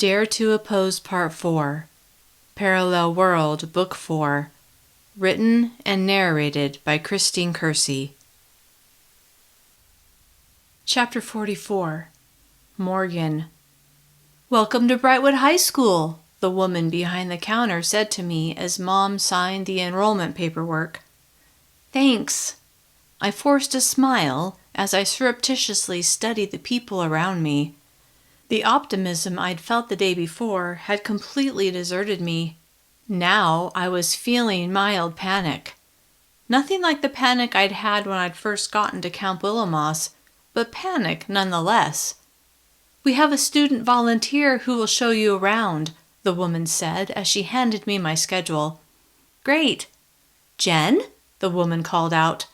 Dare to Oppose Part 4, Parallel World, Book 4, written and narrated by Christine Kersey. Chapter 44. Morgan. "Welcome to Brightwood High School," the woman behind the counter said to me as Mom signed the enrollment paperwork. "Thanks." I forced a smile as I surreptitiously studied the people around me. The optimism I'd felt the day before had completely deserted me. Now I was feeling mild panic. Nothing like the panic I'd had when I'd first gotten to Camp Willomoss, but panic nonetheless. "We have a student volunteer who will show you around," the woman said as she handed me my schedule. "Great." "Jen?" the woman called out.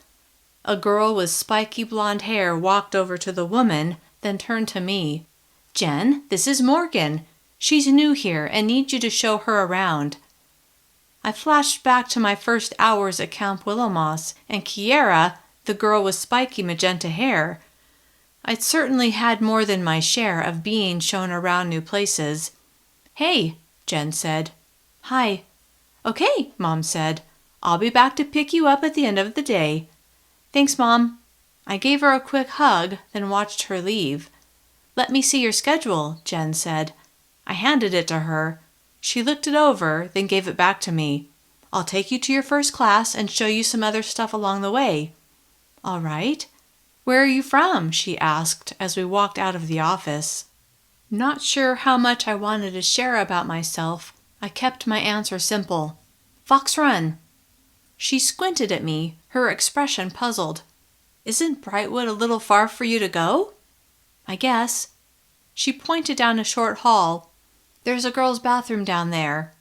A girl with spiky blonde hair walked over to the woman, then turned to me. "Jen, this is Morgan. She's new here and needs you to show her around." I flashed back to my first hours at Camp Willomoss and Kiera, the girl with spiky magenta hair. I'd certainly had more than my share of being shown around new places. "Hey," Jen said. "Hi." "Okay," Mom said. "I'll be back to pick you up at the end of the day." "Thanks, Mom." I gave her a quick hug, then watched her leave. "Let me see your schedule," Jen said. I handed it to her. She looked it over, then gave it back to me. "I'll take you to your first class and show you some other stuff along the way." "All right." "Where are you from?" she asked as we walked out of the office. Not sure how much I wanted to share about myself, I kept my answer simple. "Fox Run." She squinted at me, her expression puzzled. "Isn't Brightwood a little far for you to go?" "I guess." She pointed down a short hall. "There's a girl's bathroom down there."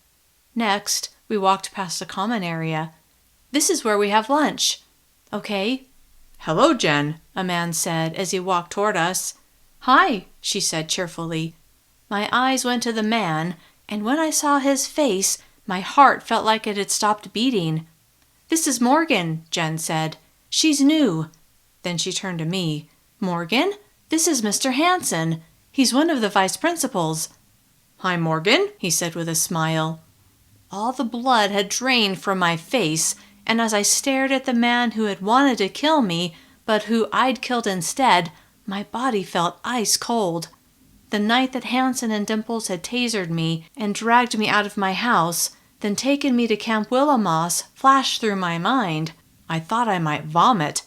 Next, we walked past a common area. "This is where we have lunch." "Okay." "Hello, Jen," a man said as he walked toward us. "Hi," she said cheerfully. My eyes went to the man, and when I saw his face, my heart felt like it had stopped beating. "This is Morgan," Jen said. "She's new." Then she turned to me. "Morgan, this is Mr. Hanson. He's one of the vice principals." "Hi, Morgan," he said with a smile. All the blood had drained from my face, and as I stared at the man who had wanted to kill me, but who I'd killed instead, my body felt ice cold. The night that Hanson and Dimples had tasered me and dragged me out of my house, then taken me to Camp Willomoss, flashed through my mind. I thought I might vomit.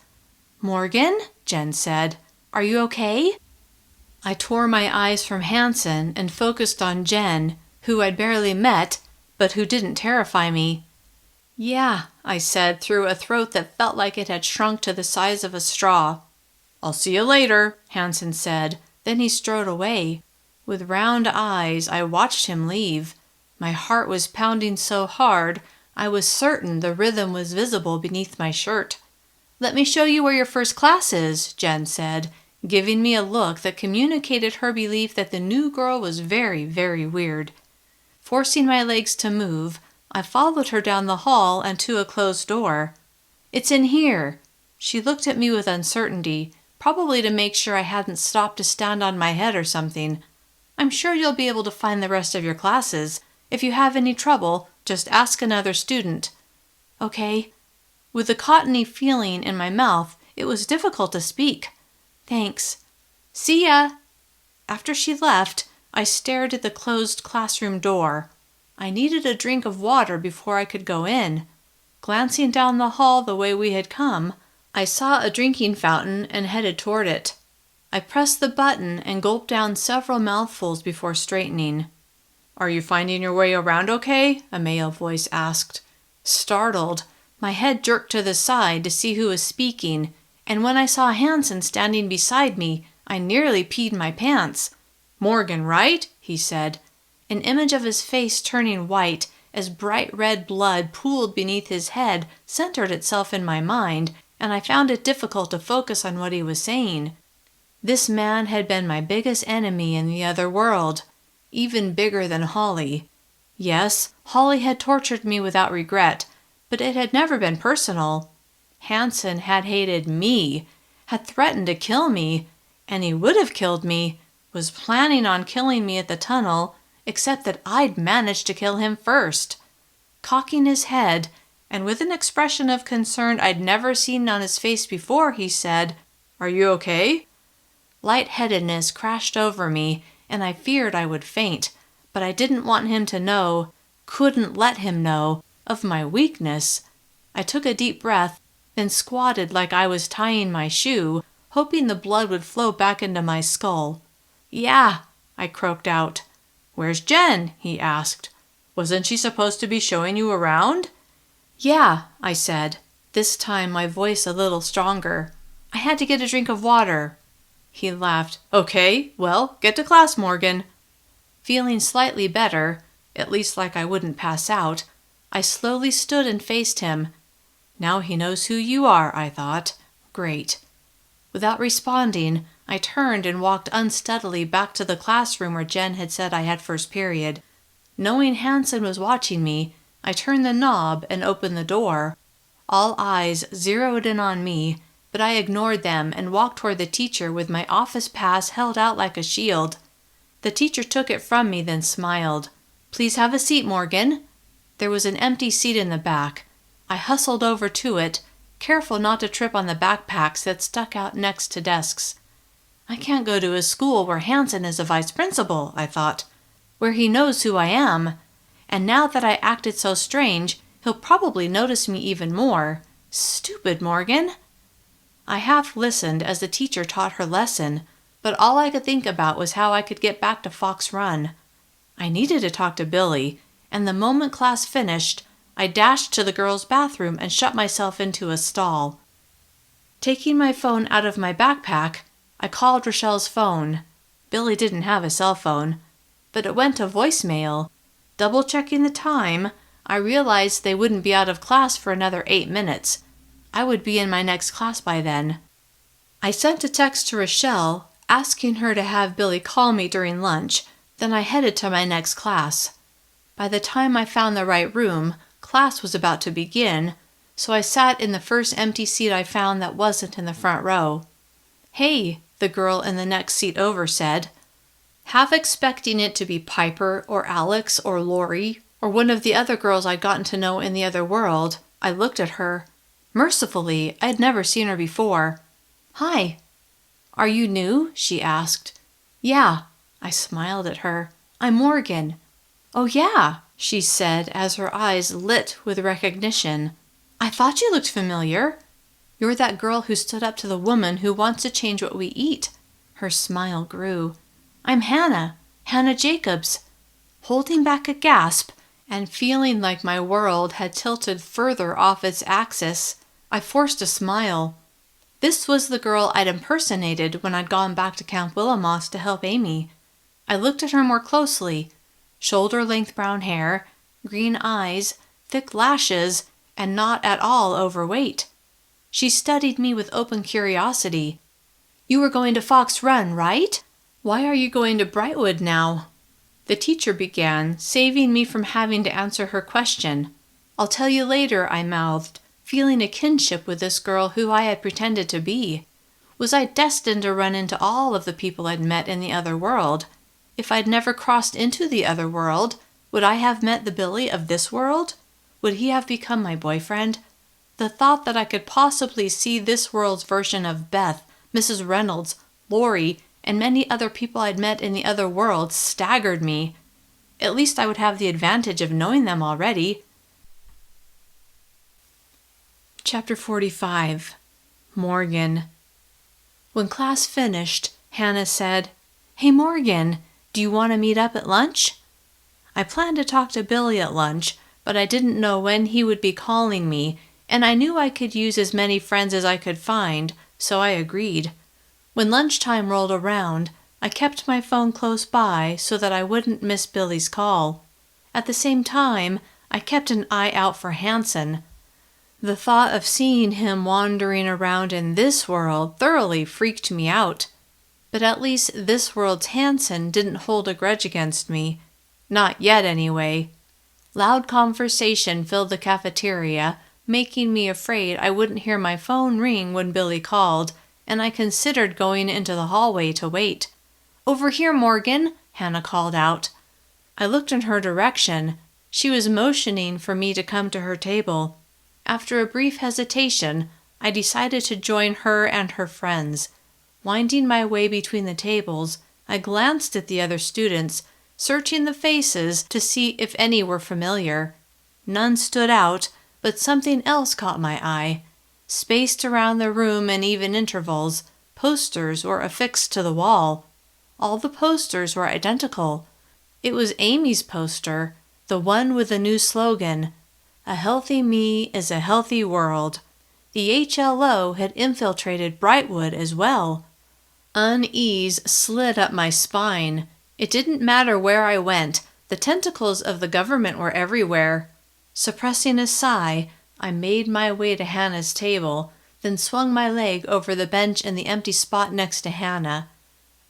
"Morgan," Jen said, "are you okay?" I tore my eyes from Hanson and focused on Jen, who I'd barely met, but who didn't terrify me. "Yeah," I said through a throat that felt like it had shrunk to the size of a straw. "I'll see you later," Hanson said. Then he strode away. With round eyes, I watched him leave. My heart was pounding so hard, I was certain the rhythm was visible beneath my shirt. "Let me show you where your first class is," Jen said, giving me a look that communicated her belief that the new girl was very, very weird. Forcing my legs to move, I followed her down the hall and to a closed door. "It's in here." She looked at me with uncertainty, probably to make sure I hadn't stopped to stand on my head or something. "I'm sure you'll be able to find the rest of your classes. If you have any trouble, just ask another student." "Okay." With the cottony feeling in my mouth, it was difficult to speak. "Thanks." "See ya." After she left, I stared at the closed classroom door. I needed a drink of water before I could go in. Glancing down the hall the way we had come, I saw a drinking fountain and headed toward it. I pressed the button and gulped down several mouthfuls before straightening. "Are you finding your way around okay?" a male voice asked. Startled, my head jerked to the side to see who was speaking, and when I saw Hanson standing beside me, I nearly peed my pants. "Morgan, right?" he said. An image of his face turning white as bright red blood pooled beneath his head centered itself in my mind, and I found it difficult to focus on what he was saying. This man had been my biggest enemy in the other world, even bigger than Holly. Yes, Holly had tortured me without regret, but it had never been personal. Hanson had hated me, had threatened to kill me, and he would have killed me, was planning on killing me at the tunnel, except that I'd managed to kill him first. Cocking his head, and with an expression of concern I'd never seen on his face before, he said, "Are you okay?" Lightheadedness crashed over me, and I feared I would faint, but I didn't want him to know, couldn't let him know, of my weakness. I took a deep breath, then squatted like I was tying my shoe, hoping the blood would flow back into my skull. "Yeah," I croaked out. "Where's Jen?" he asked. "Wasn't she supposed to be showing you around?" "Yeah," I said, this time my voice a little stronger. "I had to get a drink of water." He laughed. "Okay, well, get to class, Morgan." Feeling slightly better, at least like I wouldn't pass out, I slowly stood and faced him. Now he knows who you are, I thought. Great. Without responding, I turned and walked unsteadily back to the classroom where Jen had said I had first period. Knowing Hanson was watching me, I turned the knob and opened the door. All eyes zeroed in on me, but I ignored them and walked toward the teacher with my office pass held out like a shield. The teacher took it from me, then smiled. "Please have a seat, Morgan." There was an empty seat in the back. I hustled over to it, careful not to trip on the backpacks that stuck out next to desks. I can't go to a school where Hanson is a vice principal, I thought, where he knows who I am. And now that I acted so strange, he'll probably notice me even more. Stupid Morgan. I half listened as the teacher taught her lesson, but all I could think about was how I could get back to Fox Run. I needed to talk to Billy, and the moment class finished, I dashed to the girls' bathroom and shut myself into a stall. Taking my phone out of my backpack, I called Rochelle's phone. Billy didn't have a cell phone, but it went to voicemail. Double-checking the time, I realized they wouldn't be out of class for another 8 minutes. I would be in my next class by then. I sent a text to Rochelle, asking her to have Billy call me during lunch, then I headed to my next class. By the time I found the right room, class was about to begin, so I sat in the first empty seat I found that wasn't in the front row. "Hey," the girl in the next seat over said. Half expecting it to be Piper or Alex or Lori or one of the other girls I'd gotten to know in the other world, I looked at her. Mercifully, I'd never seen her before. "Hi." "Are you new?" she asked. "Yeah." I smiled at her. "I'm Morgan." "Oh yeah," she said as her eyes lit with recognition. "I thought you looked familiar. You're that girl who stood up to the woman who wants to change what we eat." Her smile grew. "I'm Hannah Jacobs." Holding back a gasp and feeling like my world had tilted further off its axis, I forced a smile. This was the girl I'd impersonated when I'd gone back to Camp Willamoss to help Amy. I looked at her more closely. Shoulder-length brown hair, green eyes, thick lashes, and not at all overweight. She studied me with open curiosity. "You were going to Fox Run, right? Why are you going to Brightwood now?" The teacher began, saving me from having to answer her question. "I'll tell you later," I mouthed, feeling a kinship with this girl who I had pretended to be. Was I destined to run into all of the people I'd met in the other world? If I'd never crossed into the other world, would I have met the Billy of this world? Would he have become my boyfriend? The thought that I could possibly see this world's version of Beth, Mrs. Reynolds, Lori, and many other people I'd met in the other world staggered me. At least I would have the advantage of knowing them already. Chapter 45. Morgan. When class finished, Hannah said, "Hey Morgan, do you want to meet up at lunch?" I planned to talk to Billy at lunch, but I didn't know when he would be calling me, and I knew I could use as many friends as I could find, so I agreed. When lunchtime rolled around, I kept my phone close by so that I wouldn't miss Billy's call. At the same time, I kept an eye out for Hanson. The thought of seeing him wandering around in this world thoroughly freaked me out. But at least this world's Hanson didn't hold a grudge against me. Not yet, anyway. Loud conversation filled the cafeteria, making me afraid I wouldn't hear my phone ring when Billy called, and I considered going into the hallway to wait. "Over here, Morgan," Hannah called out. I looked in her direction. She was motioning for me to come to her table. After a brief hesitation, I decided to join her and her friends. Winding my way between the tables, I glanced at the other students, searching the faces to see if any were familiar. None stood out, but something else caught my eye. Spaced around the room in even intervals, posters were affixed to the wall. All the posters were identical. It was Amy's poster, the one with the new slogan, "A healthy me is a healthy world." The HLO had infiltrated Brightwood as well. Unease slid up my spine. It didn't matter where I went, the tentacles of the government were everywhere. Suppressing a sigh, I made my way to Hannah's table, then swung my leg over the bench in the empty spot next to Hannah.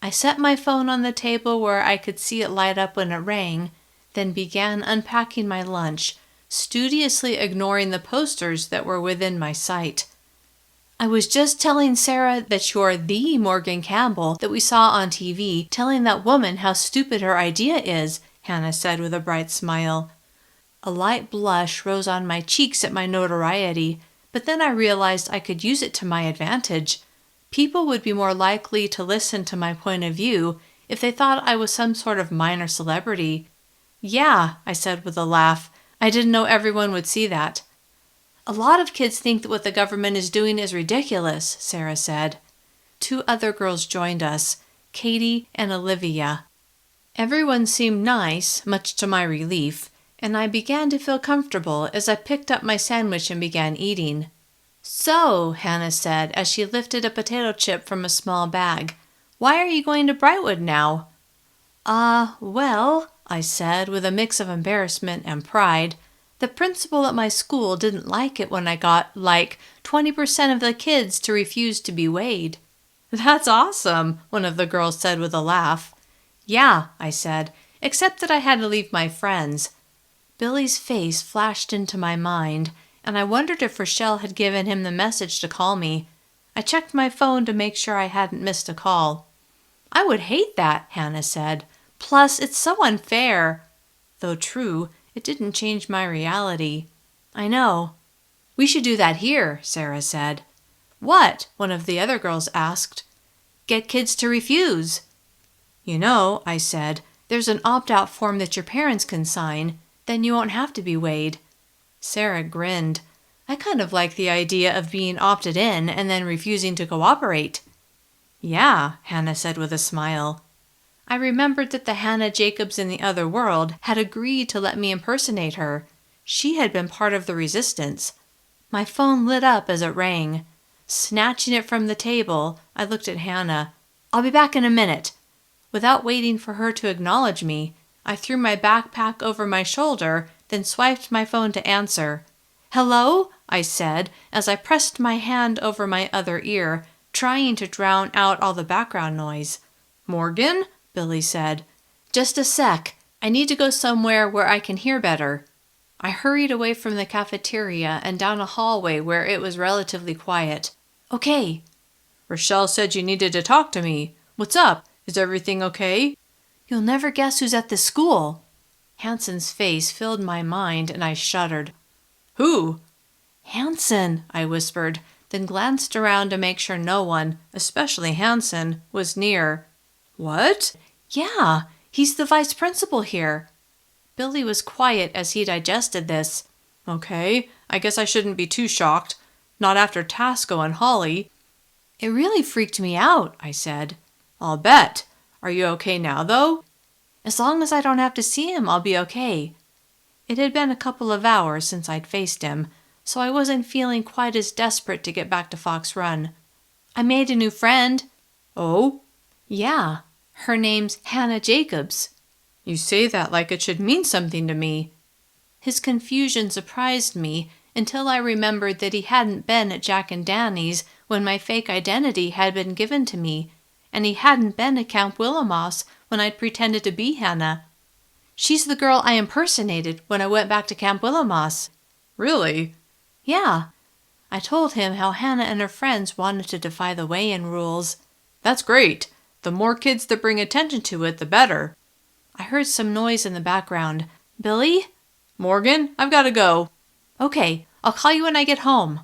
I set my phone on the table where I could see it light up when it rang, then began unpacking my lunch, studiously ignoring the posters that were within my sight. "I was just telling Sarah that you're the Morgan Campbell that we saw on TV, telling that woman how stupid her idea is," Hannah said with a bright smile. A light blush rose on my cheeks at my notoriety, but then I realized I could use it to my advantage. People would be more likely to listen to my point of view if they thought I was some sort of minor celebrity. "Yeah," I said with a laugh. "I didn't know everyone would see that." "A lot of kids think that what the government is doing is ridiculous," Sarah said. 2 other girls joined us, Katie and Olivia. Everyone seemed nice, much to my relief, and I began to feel comfortable as I picked up my sandwich and began eating. "So," Hannah said as she lifted a potato chip from a small bag, "why are you going to Brightwood now?" Well," I said with a mix of embarrassment and pride, "the principal at my school didn't like it when I got, 20% of the kids to refuse to be weighed." "That's awesome," one of the girls said with a laugh. "Yeah," I said, "except that I had to leave my friends." Billy's face flashed into my mind, and I wondered if Rochelle had given him the message to call me. I checked my phone to make sure I hadn't missed a call. "I would hate that," Hannah said. "Plus, it's so unfair." Though true, it didn't change my reality. "I know." "We should do that here," Sarah said. "What?" one of the other girls asked. "Get kids to refuse." "You know," I said, "there's an opt-out form that your parents can sign. Then you won't have to be weighed." Sarah grinned. "I kind of like the idea of being opted in and then refusing to cooperate." "Yeah," Hannah said with a smile. I remembered that the Hannah Jacobs in the other world had agreed to let me impersonate her. She had been part of the resistance. My phone lit up as it rang. Snatching it from the table, I looked at Hannah. "I'll be back in a minute." Without waiting for her to acknowledge me, I threw my backpack over my shoulder, then swiped my phone to answer. "Hello?" I said as I pressed my hand over my other ear, trying to drown out all the background noise. "Morgan?" Billy said. "Just a sec. I need to go somewhere where I can hear better." I hurried away from the cafeteria and down a hallway where it was relatively quiet. "Okay." "Rochelle said you needed to talk to me. What's up? Is everything okay?" "You'll never guess who's at this school." Hanson's face filled my mind and I shuddered. "Who?" "Hanson," I whispered, then glanced around to make sure no one, especially Hanson, was near. "What?" "Yeah, he's the vice principal here." Billy was quiet as he digested this. "Okay, I guess I shouldn't be too shocked. Not after Tasco and Holly." "It really freaked me out," I said. "I'll bet. Are you okay now, though?" "As long as I don't have to see him, I'll be okay." It had been a couple of hours since I'd faced him, so I wasn't feeling quite as desperate to get back to Fox Run. "I made a new friend." "Oh?" "Yeah. Her name's Hannah Jacobs." "You say that like it should mean something to me." His confusion surprised me until I remembered that he hadn't been at Jack and Danny's when my fake identity had been given to me, and he hadn't been at Camp Willamoss when I'd pretended to be Hannah. "She's the girl I impersonated when I went back to Camp Willamoss." "Really?" "Yeah." I told him how Hannah and her friends wanted to defy the weigh-in rules. "That's great. The more kids that bring attention to it, the better." I heard some noise in the background. Billy? Morgan, I've got to go. Okay, I'll call you when I get home.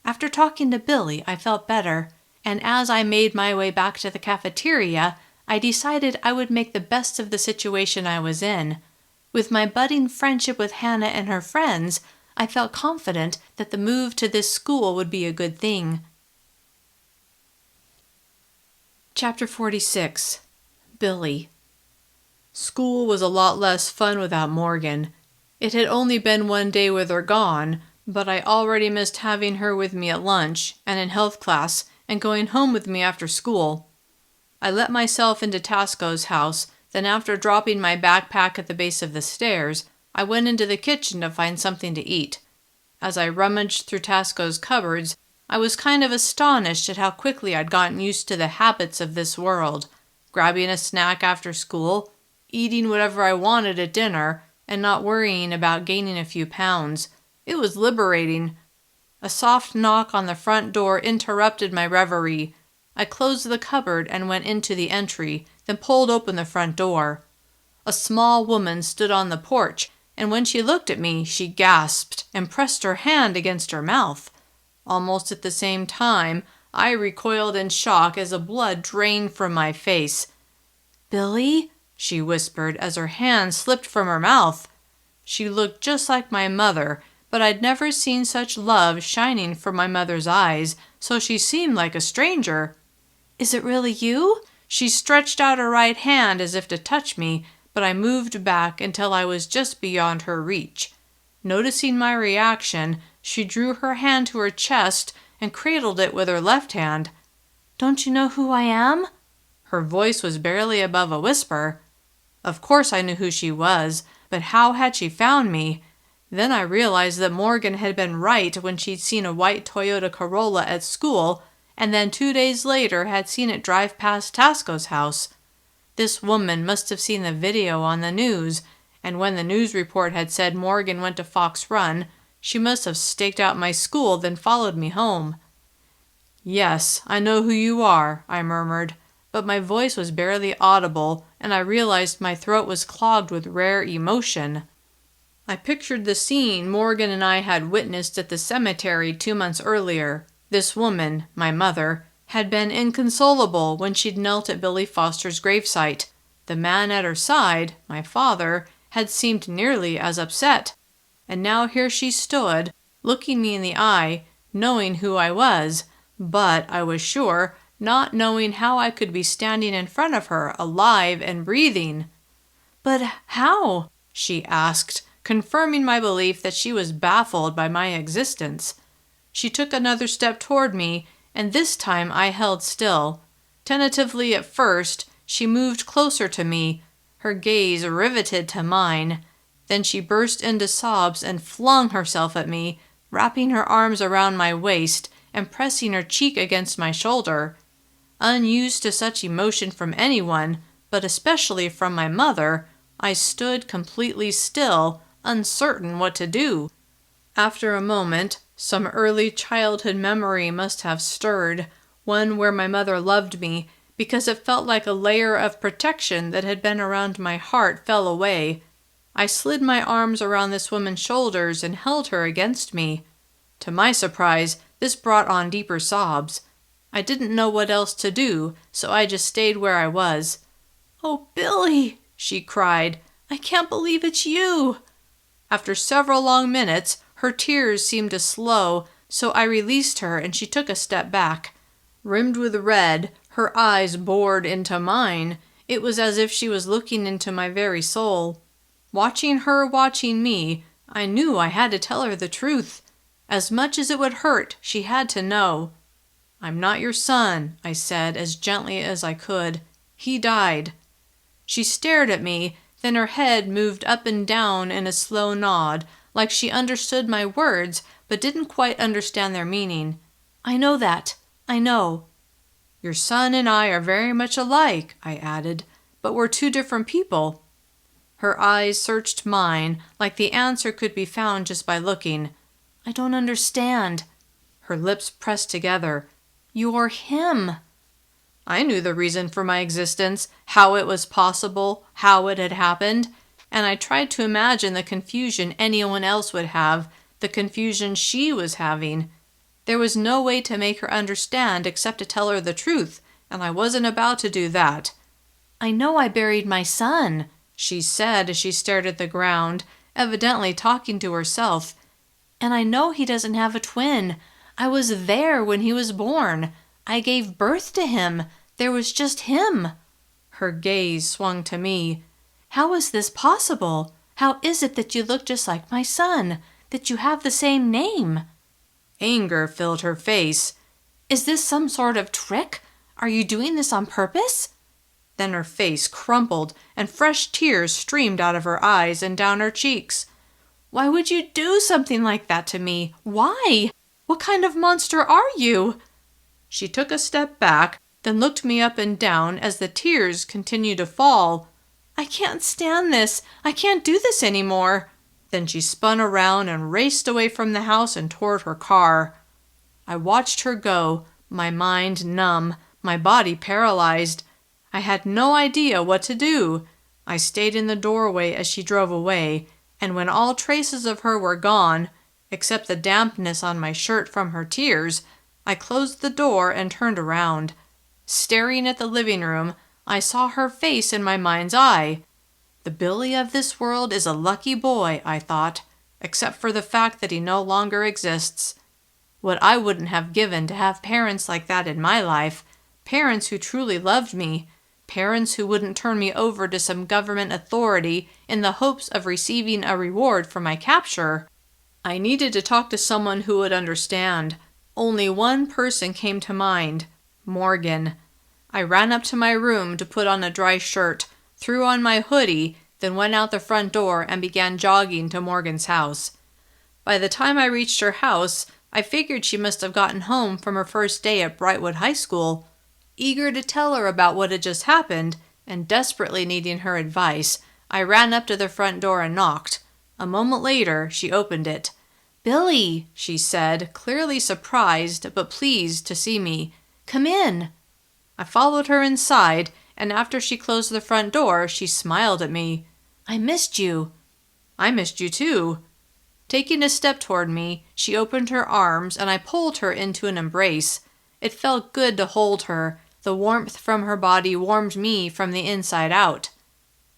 After talking to Billy, I felt better, and as I made my way back to the cafeteria, I decided I would make the best of the situation I was in. With my budding friendship with Hannah and her friends, I felt confident that the move to this school would be a good thing. Chapter 46. Billy. School was a lot less fun without Morgan. It had only been one day with her gone, but I already missed having her with me at lunch and in health class and going home with me after school. I let myself into Tasco's house, then after dropping my backpack at the base of the stairs, I went into the kitchen to find something to eat. As I rummaged through Tasco's cupboards, I was kind of astonished at how quickly I'd gotten used to the habits of this world, grabbing a snack after school, eating whatever I wanted at dinner, and not worrying about gaining a few pounds. It was liberating. A soft knock on the front door interrupted my reverie. I closed the cupboard and went into the entry, then pulled open the front door. A small woman stood on the porch, and when she looked at me, she gasped and pressed her hand against her mouth. Almost at the same time, I recoiled in shock as the blood drained from my face. "Billy?" she whispered as her hand slipped from her mouth. She looked just like my mother, but I'd never seen such love shining from my mother's eyes, so she seemed like a stranger. "Is it really you?" She stretched out her right hand as if to touch me, but I moved back until I was just beyond her reach. Noticing my reaction, she drew her hand to her chest and cradled it with her left hand. "Don't you know who I am?" Her voice was barely above a whisper. Of course I knew who she was, but how had she found me? Then I realized that Morgan had been right when she'd seen a white Toyota Corolla at school, and then 2 days later had seen it drive past Tasco's house. This woman must have seen the video on the news, and when the news report had said Morgan went to Fox Run, she must have staked out my school, then followed me home. "Yes, I know who you are," I murmured, but my voice was barely audible, and I realized my throat was clogged with rare emotion. I pictured the scene Morgan and I had witnessed at the cemetery 2 months earlier. This woman, my mother, had been inconsolable when she'd knelt at Billy Foster's gravesite. The man at her side, my father, had seemed nearly as upset. And now here she stood, looking me in the eye, knowing who I was, but, I was sure, not knowing how I could be standing in front of her, alive and breathing. "But how?" she asked, confirming my belief that she was baffled by my existence. She took another step toward me, and this time I held still. Tentatively at first, she moved closer to me, her gaze riveted to mine. Then she burst into sobs and flung herself at me, wrapping her arms around my waist and pressing her cheek against my shoulder. Unused to such emotion from anyone, but especially from my mother, I stood completely still, uncertain what to do. After a moment, some early childhood memory must have stirred, one where my mother loved me, because it felt like a layer of protection that had been around my heart fell away. I slid my arms around this woman's shoulders and held her against me. To my surprise, this brought on deeper sobs. I didn't know what else to do, so I just stayed where I was. "Oh, Billy," she cried, "I can't believe it's you." After several long minutes, her tears seemed to slow, so I released her and she took a step back. Rimmed with red, her eyes bored into mine. It was as if she was looking into my very soul. Watching her watching me, I knew I had to tell her the truth. As much as it would hurt, she had to know. "I'm not your son," I said as gently as I could. "He died." She stared at me, then her head moved up and down in a slow nod, like she understood my words but didn't quite understand their meaning. "I know that. I know." "Your son and I are very much alike," I added, "but we're two different people." Her eyes searched mine, like the answer could be found just by looking. "I don't understand." Her lips pressed together. "You're him." I knew the reason for my existence, how it was possible, how it had happened, and I tried to imagine the confusion anyone else would have, the confusion she was having. There was no way to make her understand except to tell her the truth, and I wasn't about to do that. "I know I buried my son," she said as she stared at the ground, evidently talking to herself. "And I know he doesn't have a twin. I was there when he was born. I gave birth to him. There was just him." Her gaze swung to me. "How is this possible? How is it that you look just like my son? That you have the same name?" Anger filled her face. "Is this some sort of trick? Are you doing this on purpose?" Then her face crumpled and fresh tears streamed out of her eyes and down her cheeks. "Why would you do something like that to me? Why? What kind of monster are you?" She took a step back, then looked me up and down as the tears continued to fall. "I can't stand this. I can't do this anymore." Then she spun around and raced away from the house and toward her car. I watched her go, my mind numb, my body paralyzed. I had no idea what to do. I stayed in the doorway as she drove away, and when all traces of her were gone, except the dampness on my shirt from her tears, I closed the door and turned around. Staring at the living room, I saw her face in my mind's eye. The Billy of this world is a lucky boy, I thought, except for the fact that he no longer exists. What I wouldn't have given to have parents like that in my life, parents who truly loved me, parents who wouldn't turn me over to some government authority in the hopes of receiving a reward for my capture. I needed to talk to someone who would understand. Only one person came to mind, Morgan. I ran up to my room to put on a dry shirt, threw on my hoodie, then went out the front door and began jogging to Morgan's house. By the time I reached her house, I figured she must have gotten home from her first day at Brightwood High School. Eager to tell her about what had just happened, and desperately needing her advice, I ran up to the front door and knocked. A moment later, she opened it. "Billy," she said, clearly surprised but pleased to see me. "Come in." I followed her inside, and after she closed the front door, she smiled at me. "I missed you." "I missed you too." Taking a step toward me, she opened her arms and I pulled her into an embrace. It felt good to hold her. The warmth from her body warmed me from the inside out.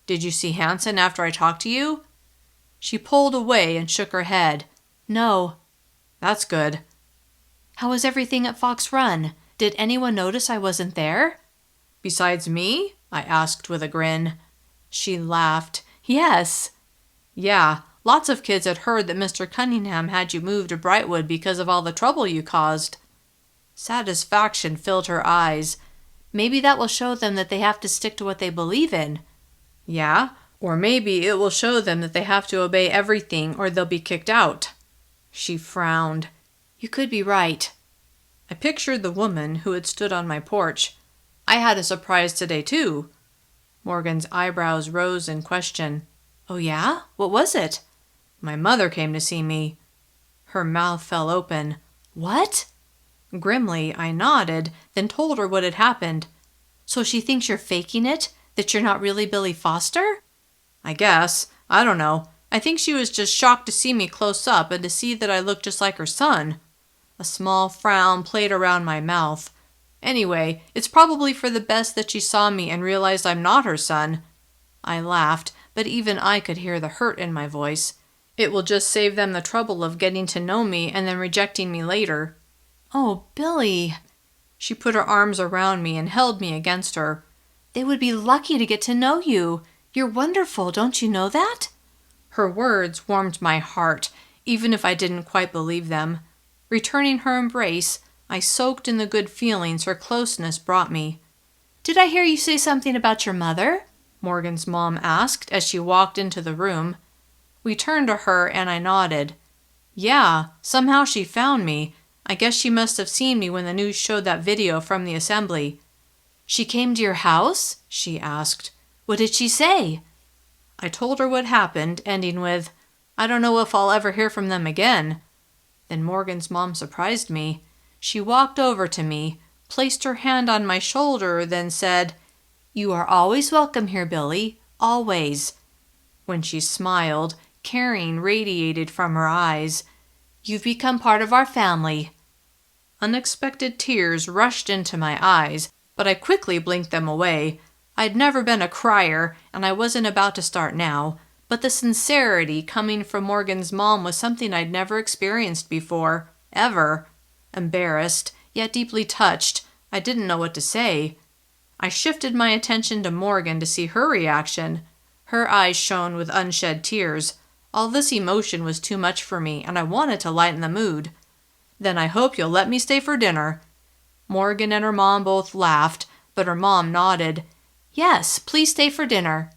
"Did you see Hanson after I talked to you?" She pulled away and shook her head. "No." "That's good." "How was everything at Fox Run? Did anyone notice I wasn't there?" "Besides me?" I asked with a grin. She laughed. "Yes." "Yeah, lots of kids had heard that Mr. Cunningham had you move to Brightwood because of all the trouble you caused." Satisfaction filled her eyes. "Maybe that will show them that they have to stick to what they believe in." "Yeah, or maybe it will show them that they have to obey everything or they'll be kicked out." She frowned. "You could be right." I pictured the woman who had stood on my porch. "I had a surprise today, too." Morgan's eyebrows rose in question. "Oh yeah? What was it?" "My mother came to see me." Her mouth fell open. "What?" Grimly, I nodded, then told her what had happened. "So she thinks you're faking it? That you're not really Billy Foster?" "I guess. I don't know. I think she was just shocked to see me close up and to see that I looked just like her son." A small frown played around my mouth. "Anyway, it's probably for the best that she saw me and realized I'm not her son." I laughed, but even I could hear the hurt in my voice. "It will just save them the trouble of getting to know me and then rejecting me later." "Oh, Billy." She put her arms around me and held me against her. "They would be lucky to get to know you. You're wonderful, don't you know that?" Her words warmed my heart, even if I didn't quite believe them. Returning her embrace, I soaked in the good feelings her closeness brought me. "Did I hear you say something about your mother?" Morgan's mom asked as she walked into the room. We turned to her and I nodded. "Yeah, somehow she found me. I guess she must have seen me when the news showed that video from the assembly." "She came to your house?" she asked. "What did she say?" I told her what happened, ending with, "I don't know if I'll ever hear from them again." Then Morgan's mom surprised me. She walked over to me, placed her hand on my shoulder, then said, "You are always welcome here, Billy, always." When she smiled, caring radiated from her eyes. "You've become part of our family." Unexpected tears rushed into my eyes, but I quickly blinked them away. I'd never been a crier, and I wasn't about to start now, but the sincerity coming from Morgan's mom was something I'd never experienced before, ever. Embarrassed, yet deeply touched, I didn't know what to say. I shifted my attention to Morgan to see her reaction. Her eyes shone with unshed tears. All this emotion was too much for me, and I wanted to lighten the mood. "Then I hope you'll let me stay for dinner." Morgan and her mom both laughed, but her mom nodded. "Yes, please stay for dinner."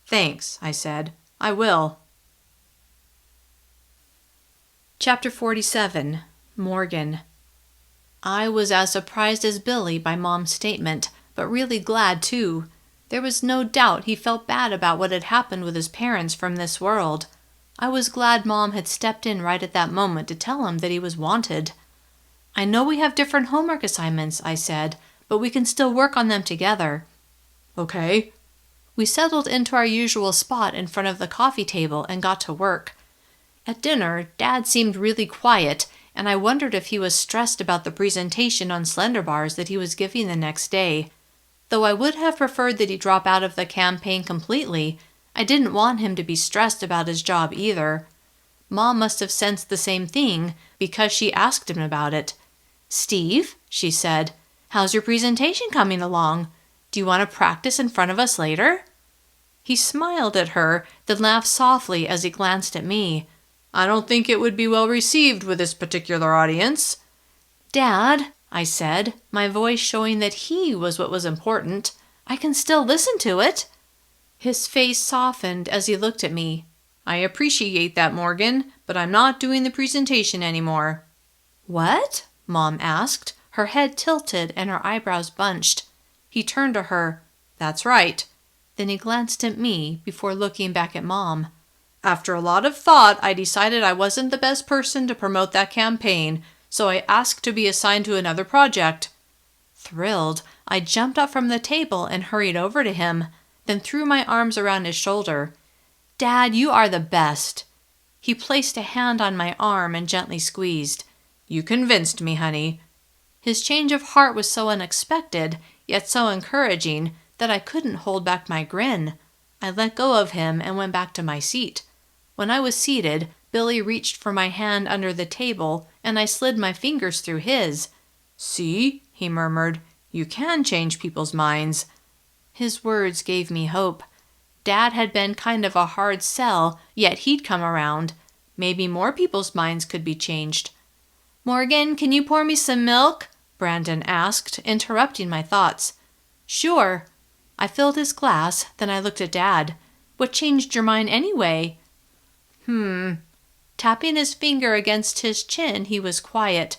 "Thanks," I said. "I will." Chapter 47. Morgan. I was as surprised as Billy by Mom's statement, but really glad too. There was no doubt he felt bad about what had happened with his parents from this world. I was glad Mom had stepped in right at that moment to tell him that he was wanted. "I know we have different homework assignments," I said, "but we can still work on them together." "Okay." We settled into our usual spot in front of the coffee table and got to work. At dinner, Dad seemed really quiet, and I wondered if he was stressed about the presentation on Slender Bars that he was giving the next day. Though I would have preferred that he drop out of the campaign completely, I didn't want him to be stressed about his job either. Mom must have sensed the same thing because she asked him about it. "Steve," she said, "how's your presentation coming along? Do you want to practice in front of us later?" He smiled at her, then laughed softly as he glanced at me. "I don't think it would be well received with this particular audience." "Dad," I said, my voice showing that he was what was important, "I can still listen to it." His face softened as he looked at me. "I appreciate that, Morgan, but I'm not doing the presentation anymore." "What?" Mom asked, her head tilted and her eyebrows bunched. He turned to her. "That's right." Then he glanced at me before looking back at Mom. "After a lot of thought, I decided I wasn't the best person to promote that campaign, so I asked to be assigned to another project." Thrilled, I jumped up from the table and hurried over to him, then threw my arms around his shoulder. "Dad, you are the best." He placed a hand on my arm and gently squeezed. "You convinced me, honey." His change of heart was so unexpected, yet so encouraging, that I couldn't hold back my grin. I let go of him and went back to my seat. When I was seated, Billy reached for my hand under the table, and I slid my fingers through his. "See," he murmured, "you can change people's minds." His words gave me hope. Dad had been kind of a hard sell, yet he'd come around. Maybe more people's minds could be changed. "Morgan, can you pour me some milk?" Brandon asked, interrupting my thoughts. "Sure." I filled his glass, then I looked at Dad. "What changed your mind anyway?" Tapping his finger against his chin, he was quiet.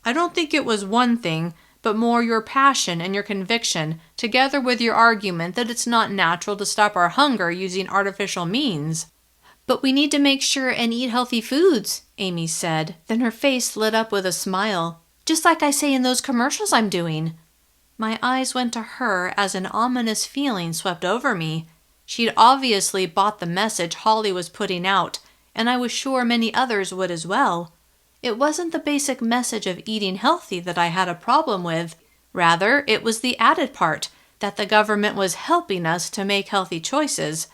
"I don't think it was one thing, but more your passion and your conviction, together with your argument that it's not natural to stop our hunger using artificial means." "But we need to make sure and eat healthy foods," Amy said. Then her face lit up with a smile. "Just like I say in those commercials I'm doing." My eyes went to her as an ominous feeling swept over me. She'd obviously bought the message Holly was putting out, and I was sure many others would as well. It wasn't the basic message of eating healthy that I had a problem with. Rather, it was the added part, that the government was helping us to make healthy choices.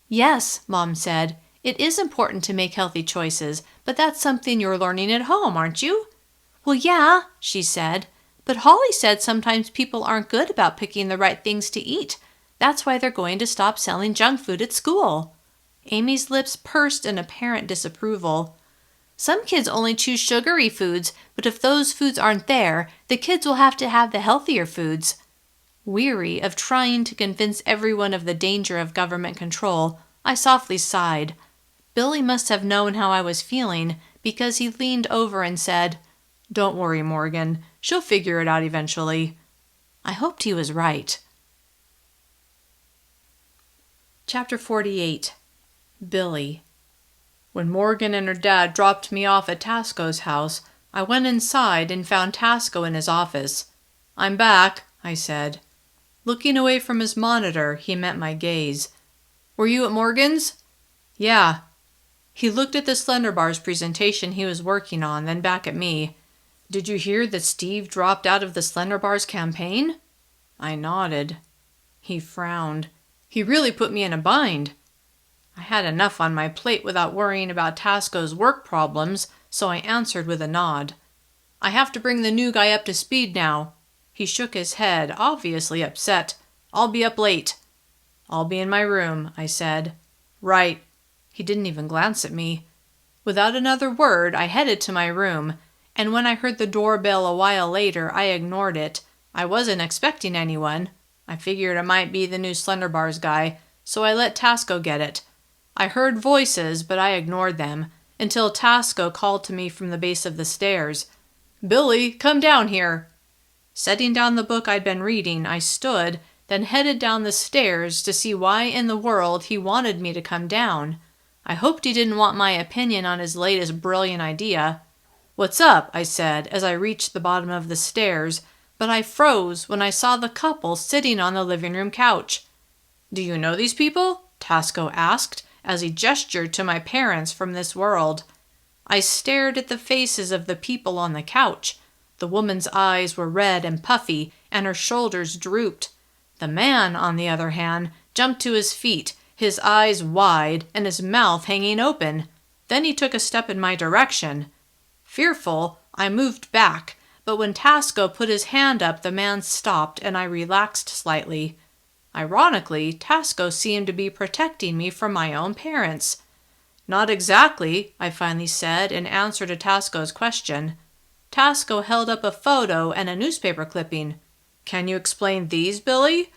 "Yes," Mom said, "it is important to make healthy choices, but that's something you're learning at home, aren't you?" "Well, yeah," she said, "but Holly said sometimes people aren't good about picking the right things to eat. That's why they're going to stop selling junk food at school." Amy's lips pursed in apparent disapproval. "Some kids only choose sugary foods, but if those foods aren't there, the kids will have to have the healthier foods." Weary of trying to convince everyone of the danger of government control, I softly sighed. Billy must have known how I was feeling because he leaned over and said, "Don't worry, Morgan. She'll figure it out eventually." I hoped he was right. Chapter 48. Billy. When Morgan and her dad dropped me off at Tasco's house, I went inside and found Tasco in his office. "I'm back," I said. Looking away from his monitor, he met my gaze. "Were you at Morgan's?" "Yeah." He looked at the Slender Bars presentation he was working on, then back at me. "Did you hear that Steve dropped out of the Slender Bars campaign?" I nodded. He frowned. "He really put me in a bind." I had enough on my plate without worrying about Tasco's work problems, so I answered with a nod. "I have to bring the new guy up to speed now." He shook his head, obviously upset. "I'll be up late." "I'll be in my room," I said. "Right." He didn't even glance at me. Without another word, I headed to my room, and when I heard the doorbell a while later, I ignored it. I wasn't expecting anyone. I figured it might be the new Slender Bars guy, so I let Tasco get it. I heard voices, but I ignored them, until Tasco called to me from the base of the stairs. "Billy, come down here." Setting down the book I'd been reading, I stood, then headed down the stairs to see why in the world he wanted me to come down. I hoped he didn't want my opinion on his latest brilliant idea. "What's up?" I said as I reached the bottom of the stairs, but I froze when I saw the couple sitting on the living room couch. "Do you know these people?" Tasco asked as he gestured to my parents from this world. I stared at the faces of the people on the couch. The woman's eyes were red and puffy, and her shoulders drooped. The man, on the other hand, jumped to his feet, his eyes wide and his mouth hanging open. Then he took a step in my direction. Fearful, I moved back, but when Tasco put his hand up, the man stopped and I relaxed slightly. Ironically, Tasco seemed to be protecting me from my own parents. "Not exactly," I finally said in answer to Tasco's question. Tasco held up a photo and a newspaper clipping. "Can you explain these, Billy?"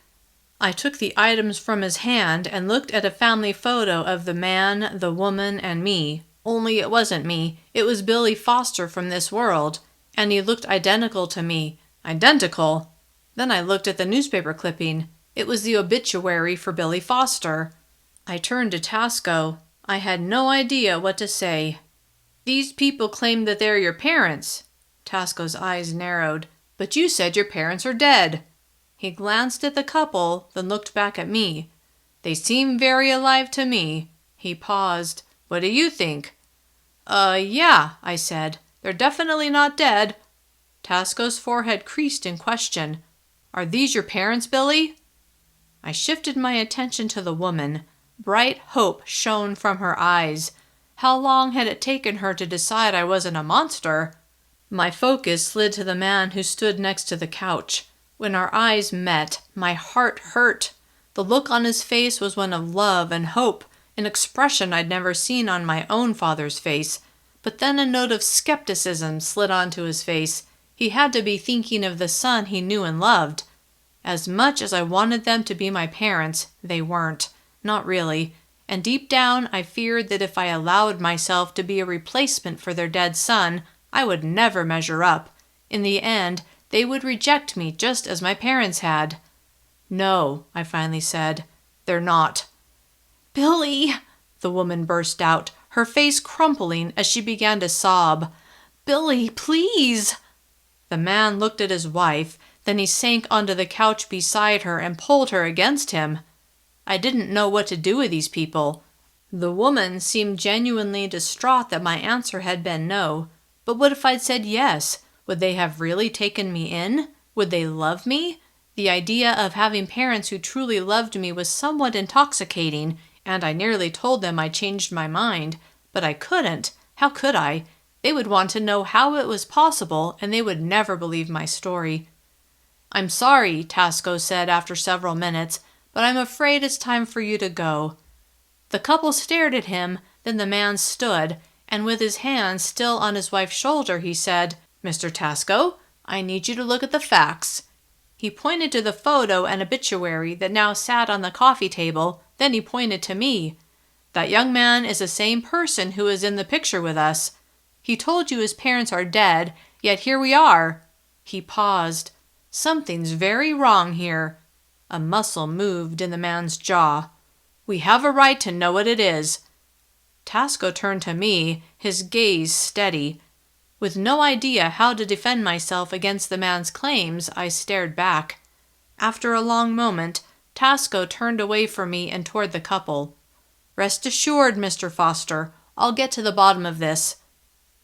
I took the items from his hand and looked at a family photo of the man, the woman, and me. Only it wasn't me. It was Billy Foster from this world. And he looked identical to me. Identical! Then I looked at the newspaper clipping. It was the obituary for Billy Foster. I turned to Tasco. I had no idea what to say. "These people claim that they're your parents." Tasco's eyes narrowed. "But you said your parents are dead." He glanced at the couple, then looked back at me. "They seem very alive to me." He paused. "What do you think?" Yeah," I said. "They're definitely not dead." Tasco's forehead creased in question. "Are these your parents, Billy?" I shifted my attention to the woman. Bright hope shone from her eyes. How long had it taken her to decide I wasn't a monster? My focus slid to the man who stood next to the couch. When our eyes met, my heart hurt. The look on his face was one of love and hope, an expression I'd never seen on my own father's face. But then a note of skepticism slid onto his face. He had to be thinking of the son he knew and loved. As much as I wanted them to be my parents, they weren't. Not really. And deep down, I feared that if I allowed myself to be a replacement for their dead son, I would never measure up. In the end, they would reject me just as my parents had. "No," I finally said. "They're not." "Billy!" the woman burst out, her face crumpling as she began to sob. "Billy, please!" The man looked at his wife, then he sank onto the couch beside her and pulled her against him. I didn't know what to do with these people. The woman seemed genuinely distraught that my answer had been no. But what if I'd said yes? Would they have really taken me in? Would they love me? The idea of having parents who truly loved me was somewhat intoxicating, and I nearly told them I changed my mind. But I couldn't. How could I? They would want to know how it was possible, and they would never believe my story. "I'm sorry," Tasco said after several minutes, "but I'm afraid it's time for you to go." The couple stared at him, then the man stood, and with his hand still on his wife's shoulder, he said, "Mr. Tasco, I need you to look at the facts." He pointed to the photo and obituary that now sat on the coffee table, then he pointed to me. "That young man is the same person who is in the picture with us. He told you his parents are dead, yet here we are." He paused. "Something's very wrong here." A muscle moved in the man's jaw. "We have a right to know what it is." Tasco turned to me, his gaze steady. With no idea how to defend myself against the man's claims, I stared back. After a long moment, Tasco turned away from me and toward the couple. "Rest assured, Mr. Foster, I'll get to the bottom of this."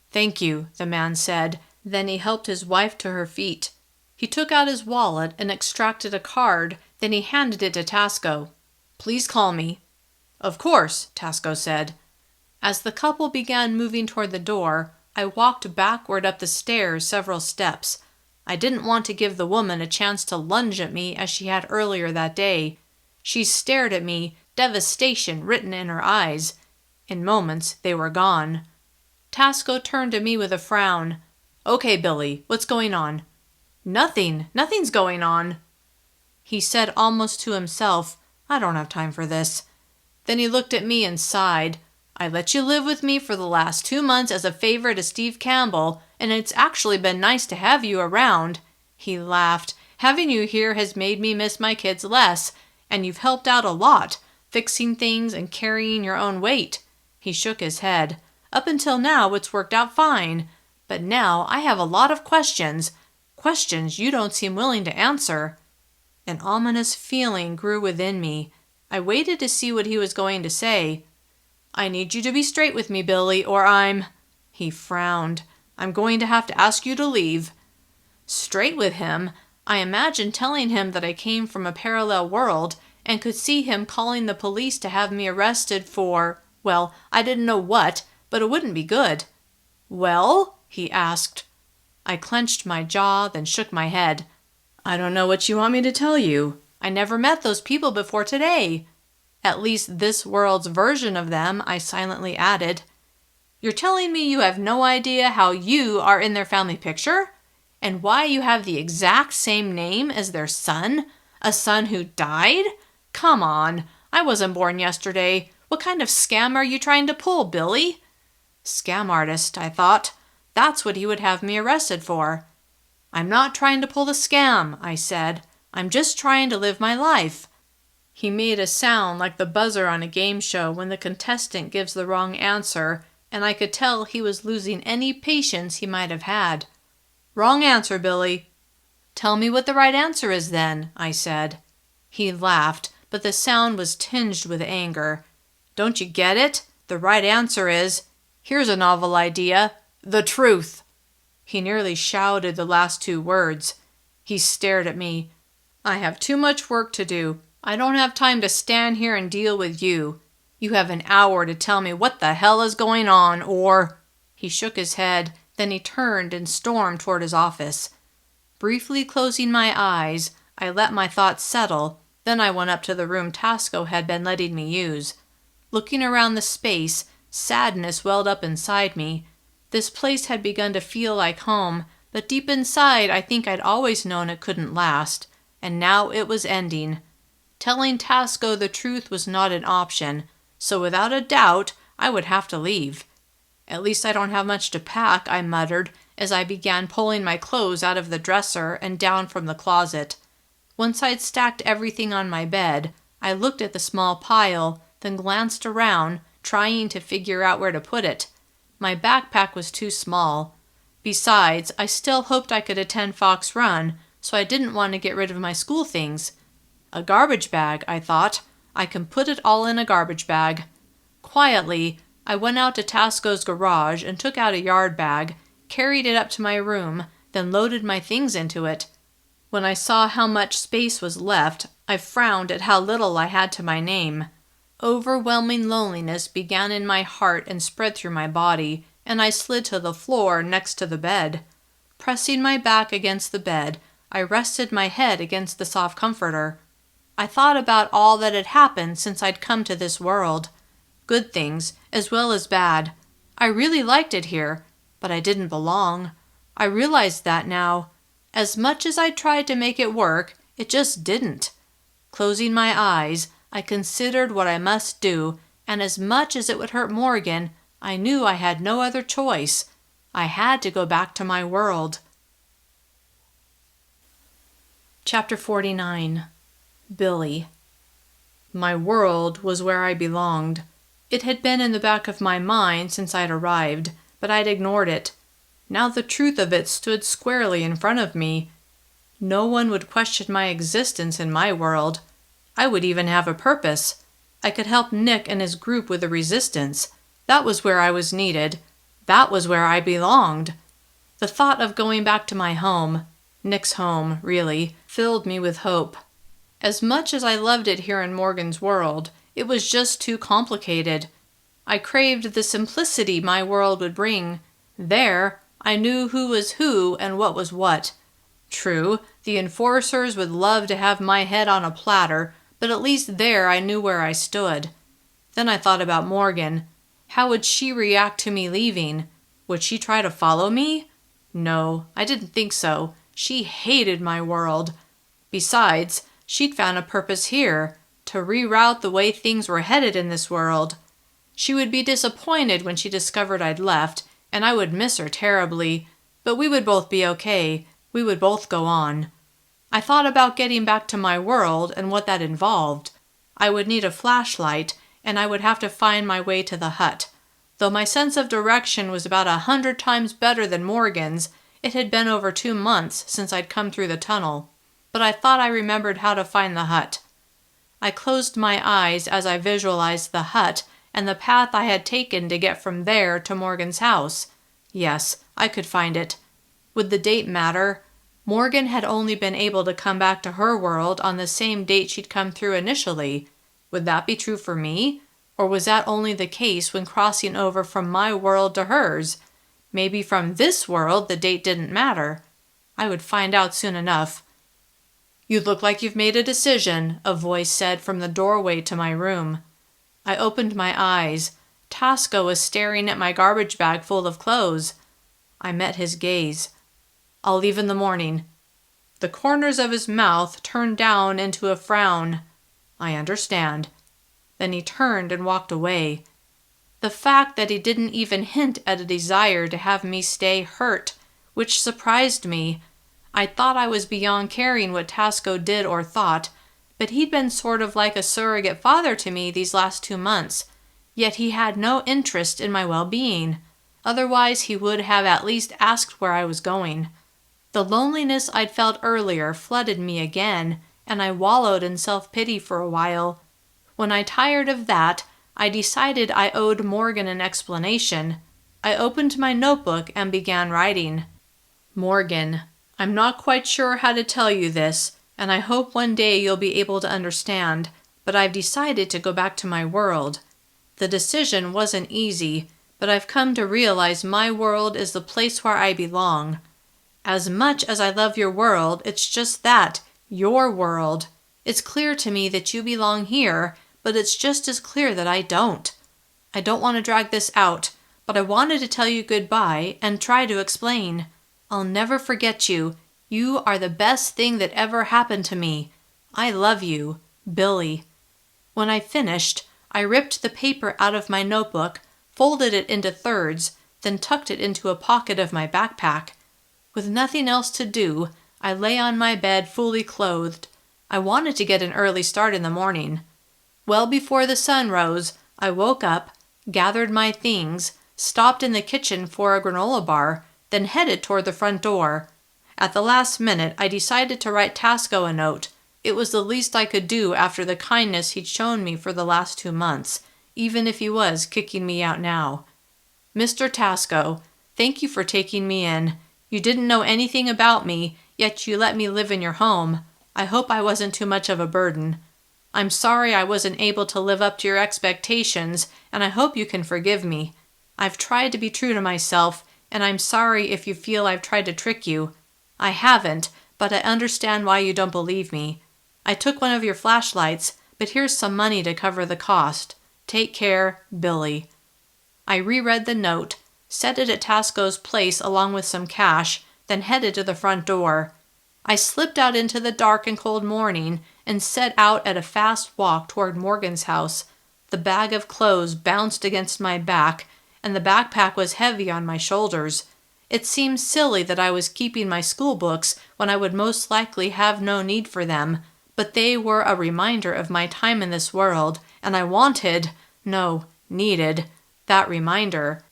"Thank you," the man said. Then he helped his wife to her feet. He took out his wallet and extracted a card, then he handed it to Tasco. "Please call me." "Of course," Tasco said. As the couple began moving toward the door, I walked backward up the stairs several steps. I didn't want to give the woman a chance to lunge at me as she had earlier that day. She stared at me, devastation written in her eyes. In moments, they were gone. Tasco turned to me with a frown. "Okay, Billy, what's going on?" Nothing's going on." He said almost to himself, "I don't have time for this." Then he looked at me and sighed. "I let you live with me for the last 2 months as a favor to Steve Campbell, and it's actually been nice to have you around." He laughed. "Having you here has made me miss my kids less, and you've helped out a lot, fixing things and carrying your own weight." He shook his head. "Up until now, it's worked out fine. But now I have a lot of questions you don't seem willing to answer." An ominous feeling grew within me. I waited to see what he was going to say. "I need you to be straight with me, Billy, or I'm—" He frowned. "I'm going to have to ask you to leave." Straight with him? I imagined telling him that I came from a parallel world and could see him calling the police to have me arrested for, well, I didn't know what, but it wouldn't be good. "Well?" he asked. I clenched my jaw, then shook my head. "I don't know what you want me to tell you. I never met those people before today. At least this world's version of them," I silently added. "You're telling me you have no idea how you are in their family picture? And why you have the exact same name as their son? A son who died? Come on, I wasn't born yesterday. What kind of scam are you trying to pull, Billy?" Scam artist, I thought. That's what he would have me arrested for. "I'm not trying to pull the scam," I said. "I'm just trying to live my life." He made a sound like the buzzer on a game show when the contestant gives the wrong answer, and I could tell he was losing any patience he might have had. "Wrong answer, Billy." "Tell me what the right answer is then," I said. He laughed, but the sound was tinged with anger. "Don't you get it? The right answer is, here's a novel idea, the truth." He nearly shouted the last 2 words. He stared at me. "I have too much work to do. I don't have time to stand here and deal with you. You have an hour to tell me what the hell is going on, or—" He shook his head, then he turned and stormed toward his office. Briefly closing my eyes, I let my thoughts settle, then I went up to the room Tasco had been letting me use. Looking around the space, sadness welled up inside me. This place had begun to feel like home, but deep inside I think I'd always known it couldn't last, and now it was ending. Telling Tasco the truth was not an option, so without a doubt I would have to leave. "At least I don't have much to pack," I muttered as I began pulling my clothes out of the dresser and down from the closet. Once I'd stacked everything on my bed, I looked at the small pile, then glanced around, trying to figure out where to put it. My backpack was too small. Besides, I still hoped I could attend Fox Run, so I didn't want to get rid of my school things. A garbage bag, I thought. I can put it all in a garbage bag. Quietly, I went out to Tasco's garage and took out a yard bag, carried it up to my room, then loaded my things into it. When I saw how much space was left, I frowned at how little I had to my name. Overwhelming loneliness began in my heart and spread through my body, and I slid to the floor next to the bed. Pressing my back against the bed, I rested my head against the soft comforter. I thought about all that had happened since I'd come to this world. Good things, as well as bad. I really liked it here, but I didn't belong. I realized that now. As much as I tried to make it work, it just didn't. Closing my eyes, I considered what I must do, and as much as it would hurt Morgan, I knew I had no other choice. I had to go back to my world. Chapter 49. Billy. My world was where I belonged. It had been in the back of my mind since I'd arrived, but I'd ignored it. Now the truth of it stood squarely in front of me. No one would question my existence in my world. I would even have a purpose. I could help Nick and his group with the resistance. That was where I was needed. That was where I belonged. The thought of going back to my home, Nick's home, really, filled me with hope. As much as I loved it here in Morgan's world, it was just too complicated. I craved the simplicity my world would bring. There, I knew who was who and what was what. True, the enforcers would love to have my head on a platter, but at least there I knew where I stood. Then I thought about Morgan. How would she react to me leaving? Would she try to follow me? No, I didn't think so. She hated my world. Besides, she'd found a purpose here, to reroute the way things were headed in this world. She would be disappointed when she discovered I'd left, and I would miss her terribly, but we would both be okay. We would both go on. I thought about getting back to my world and what that involved. I would need a flashlight, and I would have to find my way to the hut. Though my sense of direction was about 100 times better than Morgan's, it had been over 2 months since I'd come through the tunnel. But I thought I remembered how to find the hut. I closed my eyes as I visualized the hut and the path I had taken to get from there to Morgan's house. Yes, I could find it. Would the date matter? Morgan had only been able to come back to her world on the same date she'd come through initially. Would that be true for me? Or was that only the case when crossing over from my world to hers? Maybe from this world the date didn't matter. I would find out soon enough. "You look like you've made a decision," a voice said from the doorway to my room. I opened my eyes. Tasco was staring at my garbage bag full of clothes. I met his gaze. "I'll leave in the morning." The corners of his mouth turned down into a frown. "I understand." Then he turned and walked away. The fact that he didn't even hint at a desire to have me stay hurt, which surprised me. I thought I was beyond caring what Tasco did or thought, but he'd been sort of like a surrogate father to me these last 2 months, yet he had no interest in my well-being. Otherwise he would have at least asked where I was going. The loneliness I'd felt earlier flooded me again, and I wallowed in self-pity for a while. When I tired of that, I decided I owed Morgan an explanation. I opened my notebook and began writing. "Morgan, I'm not quite sure how to tell you this, and I hope one day you'll be able to understand, but I've decided to go back to my world. The decision wasn't easy, but I've come to realize my world is the place where I belong. As much as I love your world, it's just that, your world. It's clear to me that you belong here, but it's just as clear that I don't. I don't want to drag this out, but I wanted to tell you goodbye and try to explain. I'll never forget you. You are the best thing that ever happened to me. I love you, Billy." When I finished, I ripped the paper out of my notebook, folded it into thirds, then tucked it into a pocket of my backpack. With nothing else to do, I lay on my bed fully clothed. I wanted to get an early start in the morning. Well before the sun rose, I woke up, gathered my things, stopped in the kitchen for a granola bar, then headed toward the front door. At the last minute, I decided to write Tasco a note. It was the least I could do after the kindness he'd shown me for the last 2 months, even if he was kicking me out now. "Mr. Tasco, thank you for taking me in. You didn't know anything about me, yet you let me live in your home. I hope I wasn't too much of a burden. I'm sorry I wasn't able to live up to your expectations, and I hope you can forgive me. I've tried to be true to myself, and I'm sorry if you feel I've tried to trick you. I haven't, but I understand why you don't believe me. I took one of your flashlights, but here's some money to cover the cost. Take care, Billy." I reread the note, set it at Tasco's place along with some cash, then headed to the front door. I slipped out into the dark and cold morning and set out at a fast walk toward Morgan's house. The bag of clothes bounced against my back, and the backpack was heavy on my shoulders. It seemed silly that I was keeping my school books when I would most likely have no need for them, but they were a reminder of my time in this world, and I needed, that reminder.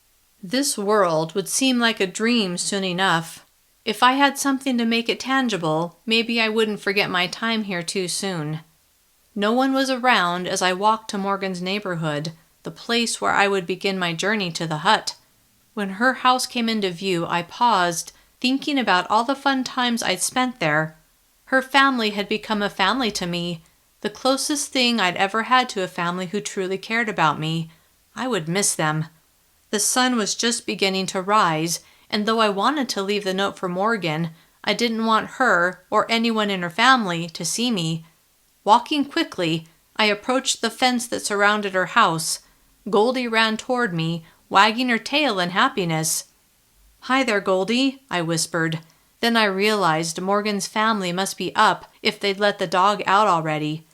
This world would seem like a dream soon enough. If I had something to make it tangible, maybe I wouldn't forget my time here too soon. No one was around as I walked to Morgan's neighborhood, the place where I would begin my journey to the hut. When her house came into view, I paused, thinking about all the fun times I'd spent there. Her family had become a family to me, the closest thing I'd ever had to a family who truly cared about me. I would miss them. The sun was just beginning to rise, and though I wanted to leave the note for Morgan, I didn't want her, or anyone in her family, to see me. Walking quickly, I approached the fence that surrounded her house. Goldie ran toward me, wagging her tail in happiness. "Hi there, Goldie," I whispered. Then I realized Morgan's family must be up if they'd let the dog out already.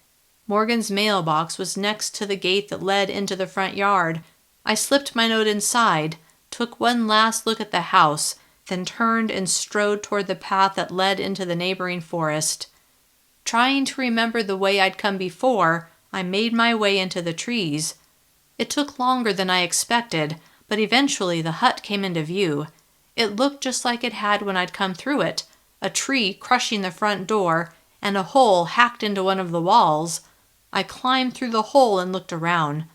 Morgan's mailbox was next to the gate that led into the front yard. I slipped my note inside, took one last look at the house, then turned and strode toward the path that led into the neighboring forest. Trying to remember the way I'd come before, I made my way into the trees. It took longer than I expected, but eventually the hut came into view. It looked just like it had when I'd come through it, a tree crushing the front door, and a hole hacked into one of the walls. I climbed through the hole and looked around.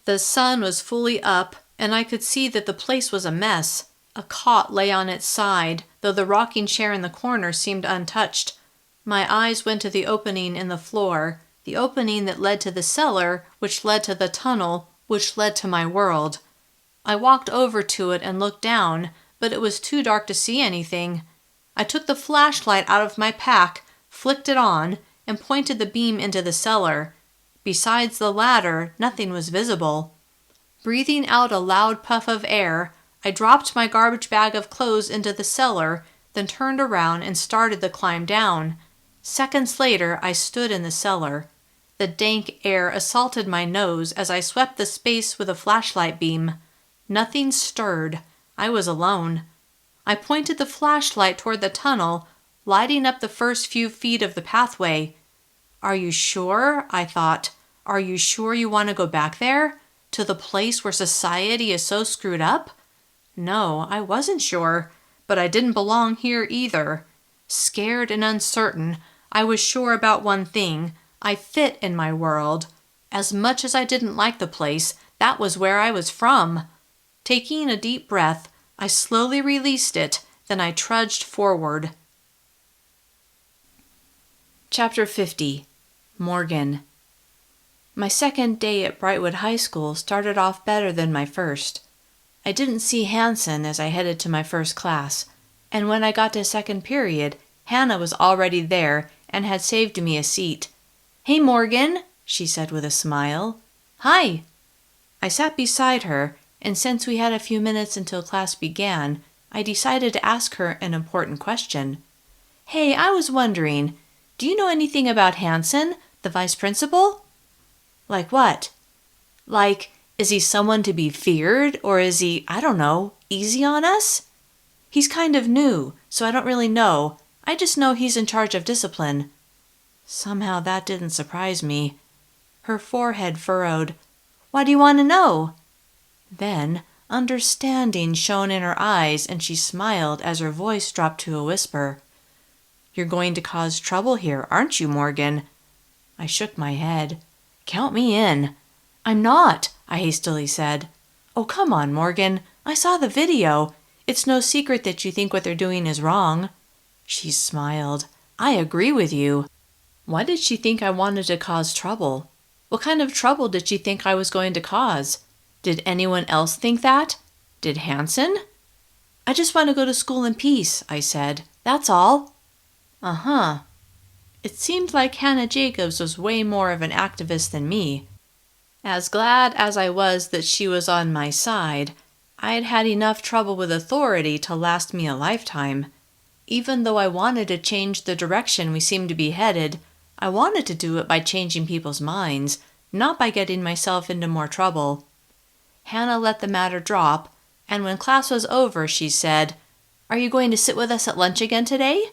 The sun was fully up, and I could see that the place was a mess. A cot lay on its side, though the rocking chair in the corner seemed untouched. My eyes went to the opening in the floor, the opening that led to the cellar, which led to the tunnel, which led to my world. I walked over to it and looked down, but it was too dark to see anything. I took the flashlight out of my pack, flicked it on, and pointed the beam into the cellar. Besides the ladder, nothing was visible. Breathing out a loud puff of air, I dropped my garbage bag of clothes into the cellar, then turned around and started the climb down. Seconds later, I stood in the cellar. The dank air assaulted my nose as I swept the space with a flashlight beam. Nothing stirred. I was alone. I pointed the flashlight toward the tunnel, lighting up the first few feet of the pathway. "Are you sure?" I thought. "Are you sure you want to go back there? To the place where society is so screwed up?" No, I wasn't sure, but I didn't belong here either. Scared and uncertain, I was sure about one thing. I fit in my world. As much as I didn't like the place, that was where I was from. Taking a deep breath, I slowly released it, then I trudged forward. Chapter 50. Morgan. My second day at Brightwood High School started off better than my first. I didn't see Hanson as I headed to my first class, and when I got to second period, Hannah was already there and had saved me a seat. "Hey, Morgan," she said with a smile. "Hi." I sat beside her, and since we had a few minutes until class began, I decided to ask her an important question. "Hey, I was wondering, do you know anything about Hanson, the vice principal?" "Like what?" "Like, is he someone to be feared, or is he, I don't know, easy on us?" "He's kind of new, so I don't really know. I just know he's in charge of discipline." Somehow that didn't surprise me. Her forehead furrowed. "Why do you want to know?" Then understanding shone in her eyes, and she smiled as her voice dropped to a whisper. "You're going to cause trouble here, aren't you, Morgan?" I shook my head. "Count me in." "I'm not," I hastily said. "Oh, come on, Morgan. I saw the video. It's no secret that you think what they're doing is wrong." She smiled. "I agree with you." Why did she think I wanted to cause trouble? What kind of trouble did she think I was going to cause? Did anyone else think that? Did Hanson? "I just want to go to school in peace," I said. "That's all." Uh-huh. It seemed like Hannah Jacobs was way more of an activist than me. As glad as I was that she was on my side, I'd had enough trouble with authority to last me a lifetime. Even though I wanted to change the direction we seemed to be headed, I wanted to do it by changing people's minds, not by getting myself into more trouble. Hannah let the matter drop, and when class was over, she said, "Are you going to sit with us at lunch again today?"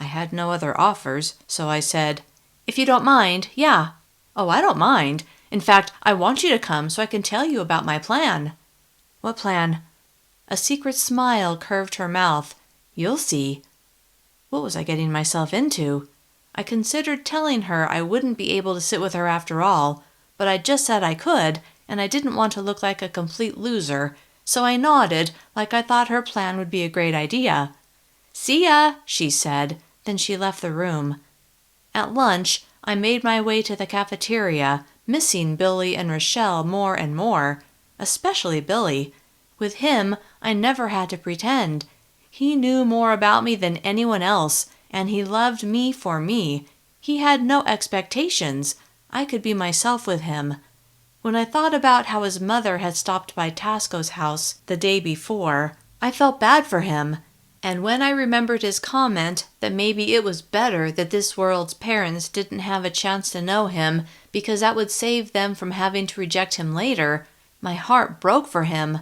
I had no other offers, so I said, "If you don't mind, yeah." "Oh, I don't mind. In fact, I want you to come so I can tell you about my plan." What plan? A secret smile curved her mouth. You'll see. What was I getting myself into? I considered telling her I wouldn't be able to sit with her after all, but I just said I could, and I didn't want to look like a complete loser, so I nodded like I thought her plan would be a great idea. See ya, she said, then she left the room. At lunch, I made my way to the cafeteria, missing Billy and Rochelle more and more, especially Billy. With him, I never had to pretend. He knew more about me than anyone else, and he loved me for me. He had no expectations. I could be myself with him. When I thought about how his mother had stopped by Tasco's house the day before, I felt bad for him. And when I remembered his comment that maybe it was better that this world's parents didn't have a chance to know him because that would save them from having to reject him later, my heart broke for him.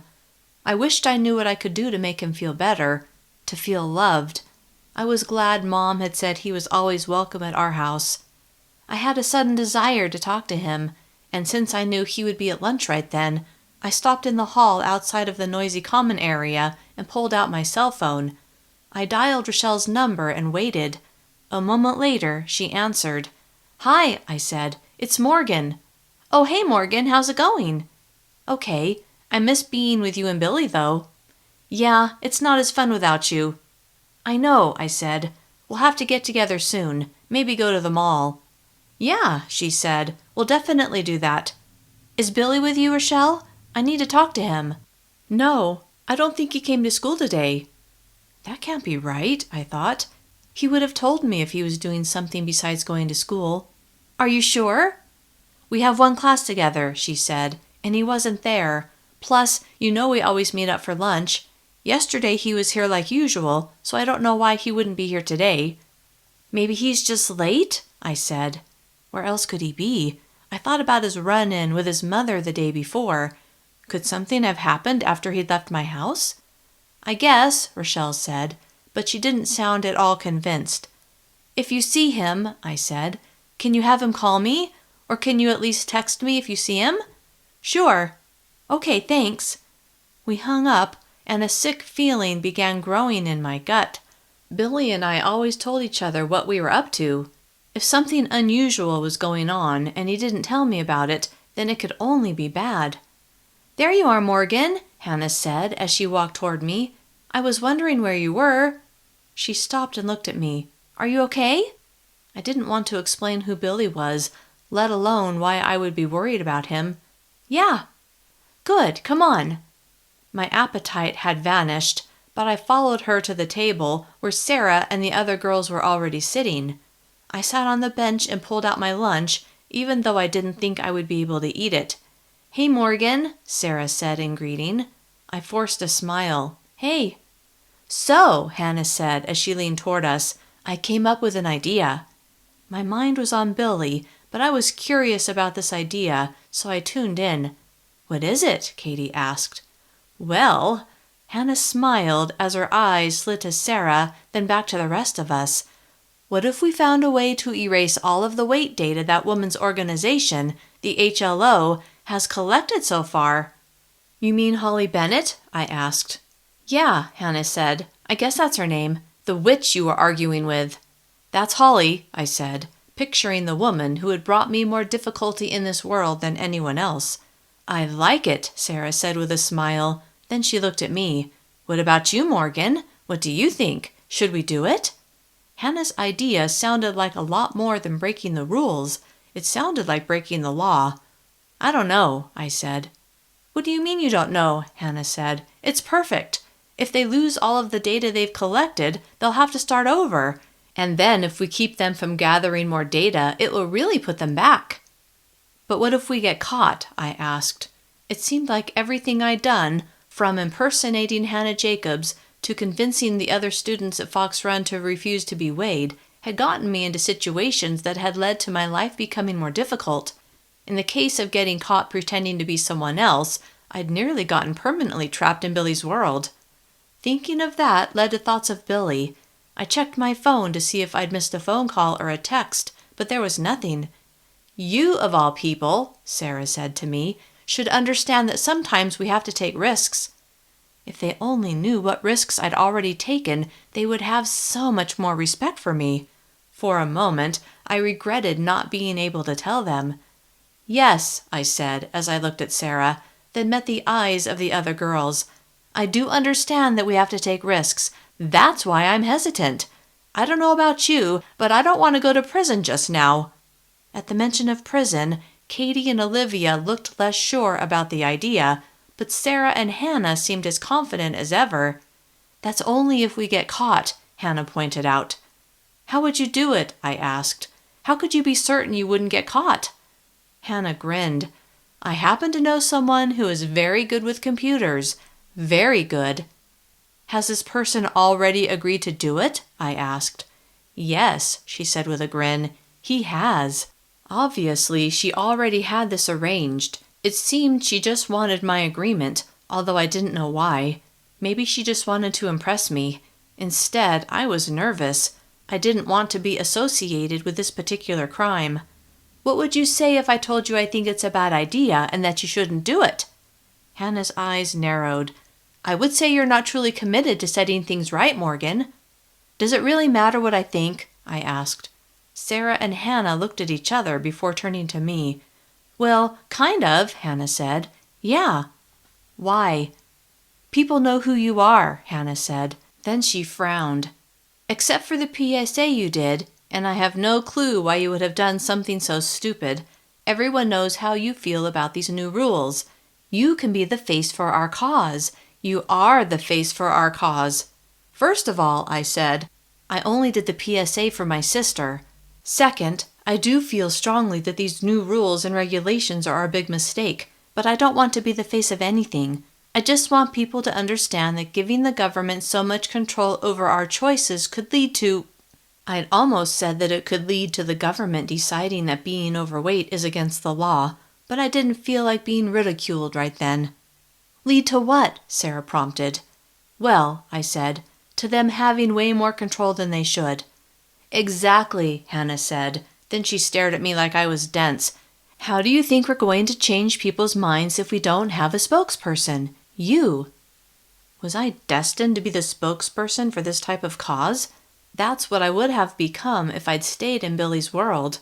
I wished I knew what I could do to make him feel better, to feel loved. I was glad Mom had said he was always welcome at our house. I had a sudden desire to talk to him, and since I knew he would be at lunch right then, I stopped in the hall outside of the noisy common area and pulled out my cell phone. I dialed Rochelle's number and waited. A moment later, she answered. Hi, I said. It's Morgan. Oh, hey, Morgan, how's it going? Okay. I miss being with you and Billy, though. Yeah, it's not as fun without you. I know, I said. We'll have to get together soon. Maybe go to the mall. Yeah, she said. We'll definitely do that. Is Billy with you, Rochelle? I need to talk to him. No, I don't think he came to school today. That can't be right, I thought. He would have told me if he was doing something besides going to school. Are you sure? We have one class together, she said, and he wasn't there. Plus, you know we always meet up for lunch. Yesterday he was here like usual, so I don't know why he wouldn't be here today. Maybe he's just late, I said. Where else could he be? I thought about his run-in with his mother the day before. Could something have happened after he'd left my house? I guess, Rochelle said, but she didn't sound at all convinced. If you see him, I said, can you have him call me? Or can you at least text me if you see him? Sure. Okay, thanks. We hung up, and a sick feeling began growing in my gut. Billy and I always told each other what we were up to. If something unusual was going on and he didn't tell me about it, then it could only be bad. There you are, Morgan, Hannah said as she walked toward me. I was wondering where you were. She stopped and looked at me. Are you okay? I didn't want to explain who Billy was, let alone why I would be worried about him. Yeah. Good, come on. My appetite had vanished, but I followed her to the table where Sarah and the other girls were already sitting. I sat on the bench and pulled out my lunch, even though I didn't think I would be able to eat it. Hey, Morgan, Sarah said in greeting. I forced a smile. Hey. So, Hannah said as she leaned toward us, I came up with an idea. My mind was on Billy, but I was curious about this idea, so I tuned in. What is it? Katie asked. Well, Hannah smiled as her eyes slid to Sarah, then back to the rest of us. What if we found a way to erase all of the weight data that woman's organization, the HLO, has collected so far? You mean Holly Bennett? I asked. Yeah, Hannah said. I guess that's her name. The witch you were arguing with. That's Holly, I said, picturing the woman who had brought me more difficulty in this world than anyone else. I like it, Sarah said with a smile. Then she looked at me. What about you, Morgan? What do you think? Should we do it? Hannah's idea sounded like a lot more than breaking the rules. It sounded like breaking the law. I don't know, I said. What do you mean you don't know? Hannah said. It's perfect. If they lose all of the data they've collected, they'll have to start over. And then if we keep them from gathering more data, it will really put them back. But what if we get caught? I asked. It seemed like everything I'd done, from impersonating Hannah Jacobs to convincing the other students at Fox Run to refuse to be weighed, had gotten me into situations that had led to my life becoming more difficult. In the case of getting caught pretending to be someone else, I'd nearly gotten permanently trapped in Billy's world. Thinking of that led to thoughts of Billy. I checked my phone to see if I'd missed a phone call or a text, but there was nothing. You, of all people, Sarah said to me, should understand that sometimes we have to take risks. If they only knew what risks I'd already taken, they would have so much more respect for me. For a moment, I regretted not being able to tell them. Yes, I said as I looked at Sarah, then met the eyes of the other girls. I do understand that we have to take risks. That's why I'm hesitant. I don't know about you, but I don't want to go to prison just now. At the mention of prison, Katie and Olivia looked less sure about the idea, but Sarah and Hannah seemed as confident as ever. That's only if we get caught, Hannah pointed out. How would you do it? I asked. How could you be certain you wouldn't get caught? Hannah grinned. I happen to know someone who is very good with computers. Very good. Has this person already agreed to do it? I asked. Yes, she said with a grin. He has. Obviously, she already had this arranged. It seemed she just wanted my agreement, although I didn't know why. Maybe she just wanted to impress me. Instead, I was nervous. I didn't want to be associated with this particular crime. What would you say if I told you I think it's a bad idea and that you shouldn't do it? Hannah's eyes narrowed. I would say you're not truly committed to setting things right, Morgan. Does it really matter what I think? I asked. Sarah and Hannah looked at each other before turning to me. Well, kind of, Hannah said. Yeah. Why? People know who you are, Hannah said. Then she frowned. Except for the PSA you did, and I have no clue why you would have done something so stupid. Everyone knows how you feel about these new rules. You can be the face for our cause. You are the face for our cause. First of all, I said, I only did the PSA for my sister. Second, I do feel strongly that these new rules and regulations are a big mistake, but I don't want to be the face of anything. I just want people to understand that giving the government so much control over our choices could lead to... I'd almost said that it could lead to the government deciding that being overweight is against the law, but I didn't feel like being ridiculed right then. Lead to what? Sarah prompted. Well, I said, to them having way more control than they should. Exactly, Hannah said. Then she stared at me like I was dense. How do you think we're going to change people's minds if we don't have a spokesperson? You. Was I destined to be the spokesperson for this type of cause? That's what I would have become if I'd stayed in Billy's world.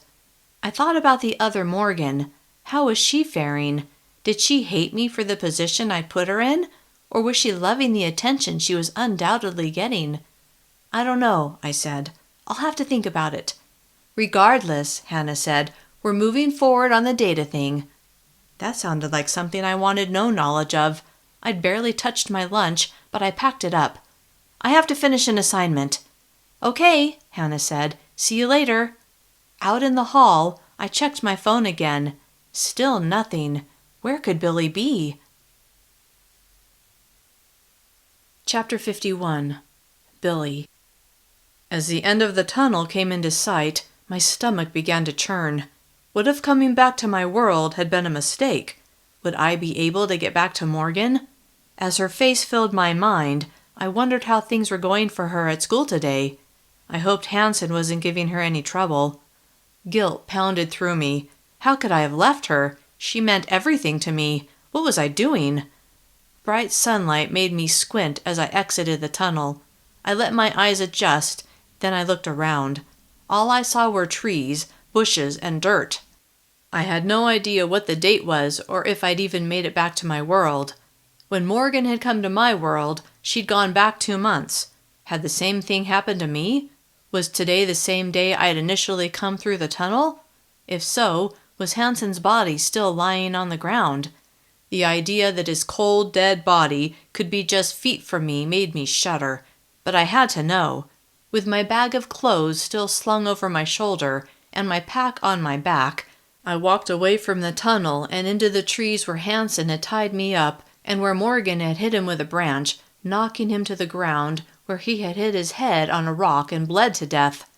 I thought about the other Morgan. How was she faring? Did she hate me for the position I put her in? Or was she loving the attention she was undoubtedly getting? I don't know, I said. I'll have to think about it. Regardless, Hannah said, we're moving forward on the data thing. That sounded like something I wanted no knowledge of. I'd barely touched my lunch, but I packed it up. I have to finish an assignment. Okay, Hannah said. See you later. Out in the hall, I checked my phone again. Still nothing. Where could Billy be? Chapter 51. Billy. As the end of the tunnel came into sight, my stomach began to churn. What if coming back to my world had been a mistake? Would I be able to get back to Morgan? As her face filled my mind, I wondered how things were going for her at school today. I hoped Hansen wasn't giving her any trouble. Guilt pounded through me. How could I have left her? She meant everything to me. What was I doing? Bright sunlight made me squint as I exited the tunnel. I let my eyes adjust, then I looked around. All I saw were trees, bushes, and dirt. I had no idea what the date was or if I'd even made it back to my world. When Morgan had come to my world, she'd gone back 2 months. Had the same thing happened to me? Was today the same day I had initially come through the tunnel? If so, was Hansen's body still lying on the ground? The idea that his cold, dead body could be just feet from me made me shudder, but I had to know. With my bag of clothes still slung over my shoulder and my pack on my back, I walked away from the tunnel and into the trees where Hansen had tied me up and where Morgan had hit him with a branch, knocking him to the ground where he had hit his head on a rock and bled to death.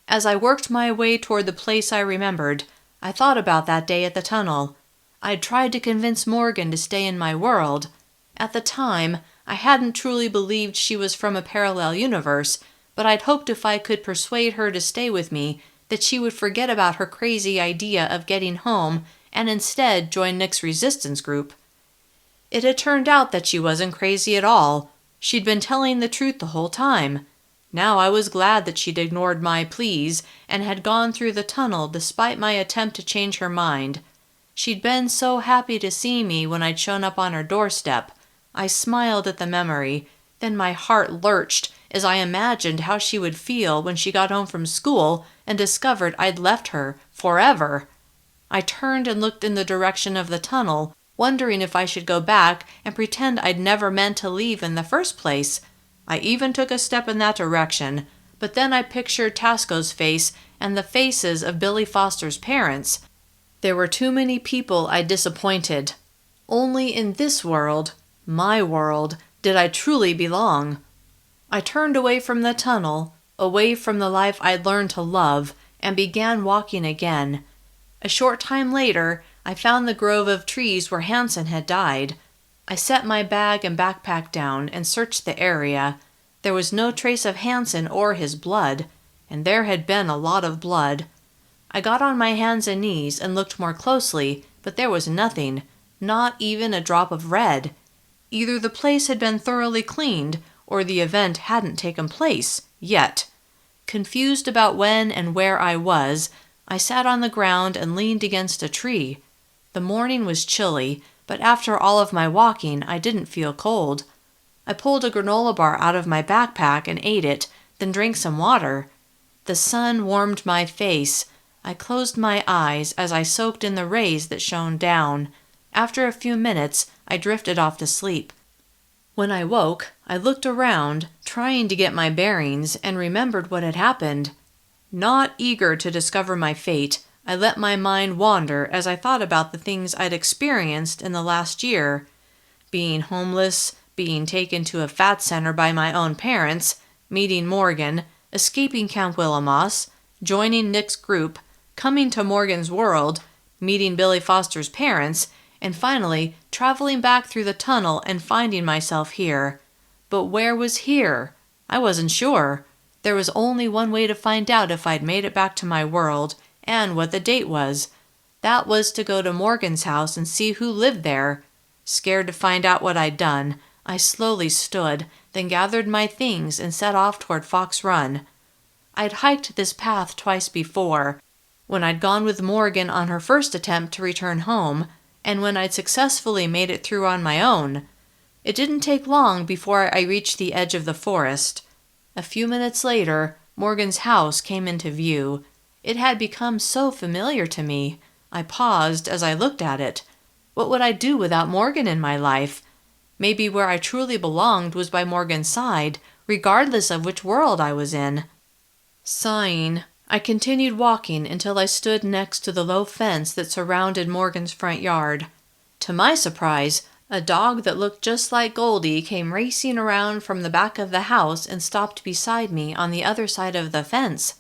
As I worked my way toward the place I remembered, I thought about that day at the tunnel. I'd tried to convince Morgan to stay in my world. At the time, I hadn't truly believed she was from a parallel universe, but I'd hoped if I could persuade her to stay with me, that she would forget about her crazy idea of getting home and instead joined Nick's resistance group. It had turned out that she wasn't crazy at all. She'd been telling the truth the whole time. Now I was glad that she'd ignored my pleas and had gone through the tunnel despite my attempt to change her mind. She'd been so happy to see me when I'd shown up on her doorstep. I smiled at the memory, then my heart lurched as I imagined how she would feel when she got home from school and discovered I'd left her forever. I turned and looked in the direction of the tunnel, wondering if I should go back and pretend I'd never meant to leave in the first place. I even took a step in that direction, but then I pictured Tasco's face and the faces of Billy Foster's parents. There were too many people I'd disappointed. Only in this world, my world, did I truly belong. I turned away from the tunnel, away from the life I'd learned to love, and began walking again. A short time later, I found the grove of trees where Hansen had died. I set my bag and backpack down and searched the area. There was no trace of Hansen or his blood, and there had been a lot of blood. I got on my hands and knees and looked more closely, but there was nothing, not even a drop of red. Either the place had been thoroughly cleaned, or the event hadn't taken place yet. Confused about when and where I was, I sat on the ground and leaned against a tree. The morning was chilly, but after all of my walking, I didn't feel cold. I pulled a granola bar out of my backpack and ate it, then drank some water. The sun warmed my face. I closed my eyes as I soaked in the rays that shone down. After a few minutes, I drifted off to sleep. When I woke, I looked around, trying to get my bearings, and remembered what had happened. Not eager to discover my fate, I let my mind wander as I thought about the things I'd experienced in the last year. Being homeless, being taken to a fat center by my own parents, meeting Morgan, escaping Camp Willamoss, joining Nick's group, coming to Morgan's world, meeting Billy Foster's parents, and finally traveling back through the tunnel and finding myself here. But where was here? I wasn't sure. There was only one way to find out if I'd made it back to my world, and what the date was. That was to go to Morgan's house and see who lived there. Scared to find out what I'd done, I slowly stood, then gathered my things and set off toward Fox Run. I'd hiked this path twice before, when I'd gone with Morgan on her first attempt to return home, and when I'd successfully made it through on my own. It didn't take long before I reached the edge of the forest. A few minutes later, Morgan's house came into view. It had become so familiar to me. I paused as I looked at it. What would I do without Morgan in my life? Maybe where I truly belonged was by Morgan's side, regardless of which world I was in. Sighing, I continued walking until I stood next to the low fence that surrounded Morgan's front yard. To my surprise, a dog that looked just like Goldie came racing around from the back of the house and stopped beside me on the other side of the fence.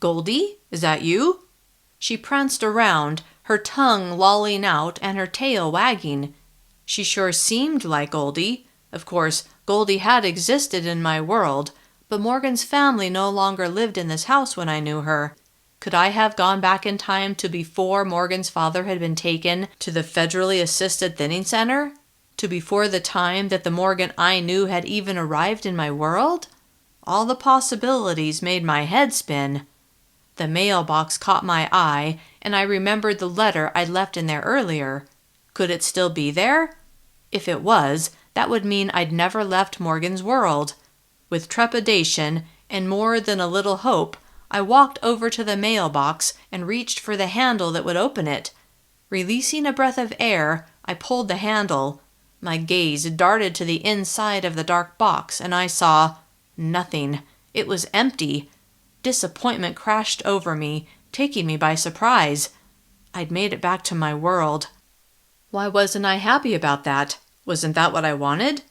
"Goldie, is that you?" She pranced around, her tongue lolling out and her tail wagging. She sure seemed like Goldie. Of course, Goldie had existed in my world, but Morgan's family no longer lived in this house when I knew her. Could I have gone back in time to before Morgan's father had been taken to the federally assisted thinning center? To before the time that the Morgan I knew had even arrived in my world? All the possibilities made my head spin. The mailbox caught my eye, and I remembered the letter I'd left in there earlier. Could it still be there? If it was, that would mean I'd never left Morgan's world. With trepidation and more than a little hope, I walked over to the mailbox and reached for the handle that would open it. Releasing a breath of air, I pulled the handle. My gaze darted to the inside of the dark box, and I saw nothing. It was empty. Disappointment crashed over me, taking me by surprise. I'd made it back to my world. Why wasn't I happy about that? Wasn't that what I wanted?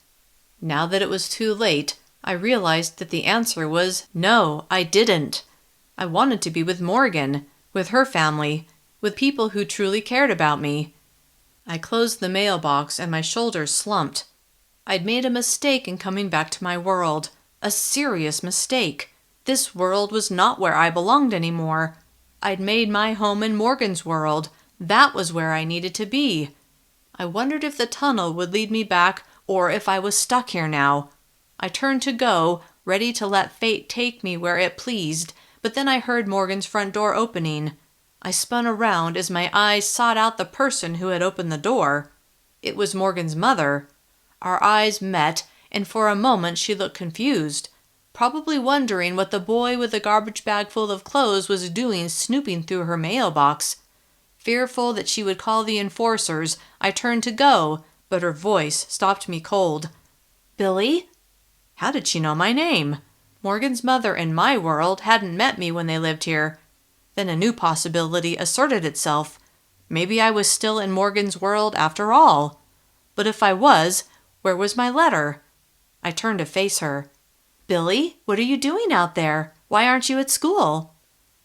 Now that it was too late, I realized that the answer was no, I didn't. I wanted to be with Morgan, with her family, with people who truly cared about me. I closed the mailbox and my shoulders slumped. I'd made a mistake in coming back to my world. A serious mistake. This world was not where I belonged anymore. I'd made my home in Morgan's world, That was where I needed to be. I wondered if the tunnel would lead me back or if I was stuck here now. I turned to go, ready to let fate take me where it pleased, but then I heard Morgan's front door opening. I spun around as my eyes sought out the person who had opened the door. It was Morgan's mother. Our eyes met, and for a moment she looked confused, probably wondering what the boy with the garbage bag full of clothes was doing snooping through her mailbox. Fearful that she would call the enforcers, I turned to go, but her voice stopped me cold. "Billy?" How did she know my name? Morgan's mother in my world hadn't met me when they lived here. Then a new possibility asserted itself. Maybe I was still in Morgan's world after all. But if I was, where was my letter? I turned to face her. "Billy, what are you doing out there? Why aren't you at school?"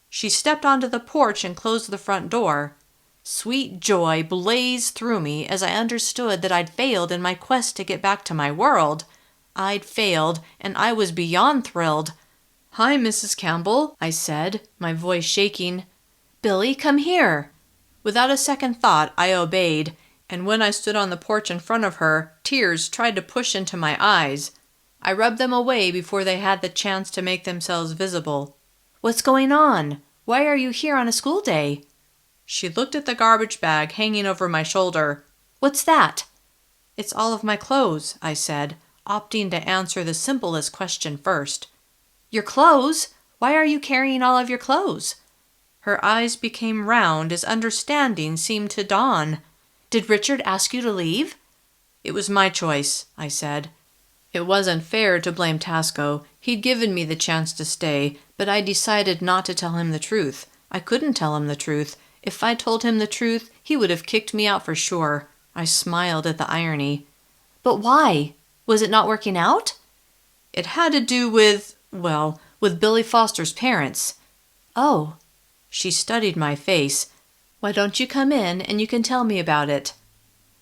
She stepped onto the porch and closed the front door. Sweet joy blazed through me as I understood that I'd failed in my quest to get back to my world. I'd failed, and I was beyond thrilled. "Hi, Mrs. Campbell," I said, my voice shaking. "Billy, come here." Without a second thought, I obeyed, and when I stood on the porch in front of her, tears tried to push into my eyes. I rubbed them away before they had the chance to make themselves visible. "What's going on? Why are you here on a school day?" She looked at the garbage bag hanging over my shoulder. "What's that?" "It's all of my clothes," I said, opting to answer the simplest question first. "Your clothes? Why are you carrying all of your clothes?" Her eyes became round as understanding seemed to dawn. "Did Richard ask you to leave?" "It was my choice," I said. It wasn't fair to blame Tasco. He'd given me the chance to stay, but I decided not to tell him the truth. I couldn't tell him the truth. If I told him the truth, he would have kicked me out for sure. I smiled at the irony. "But why? Was it not working out?" "It had to do with Billy Foster's parents." "Oh." She studied my face. "Why don't you come in and you can tell me about it?"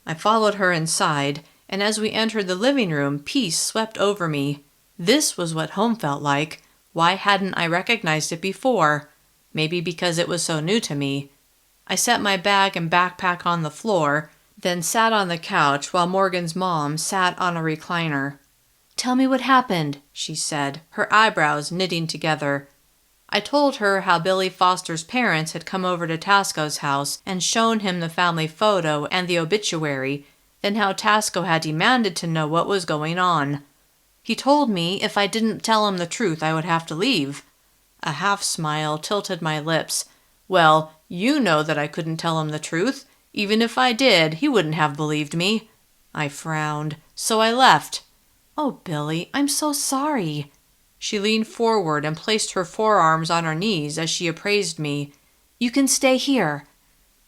I followed her inside, and as we entered the living room, peace swept over me. This was what home felt like. Why hadn't I recognized it before? Maybe because it was so new to me. I set my bag and backpack on the floor, then sat on the couch while Morgan's mom sat on a recliner. "Tell me what happened," she said, her eyebrows knitting together. I told her how Billy Foster's parents had come over to Tasco's house and shown him the family photo and the obituary, then how Tasco had demanded to know what was going on. He told me if I didn't tell him the truth I would have to leave. A half-smile tilted my lips. "Well, you know that I couldn't tell him the truth. Even if I did, he wouldn't have believed me." I frowned. "So I left." "Oh, Billy, I'm so sorry." She leaned forward and placed her forearms on her knees as she appraised me. "You can stay here."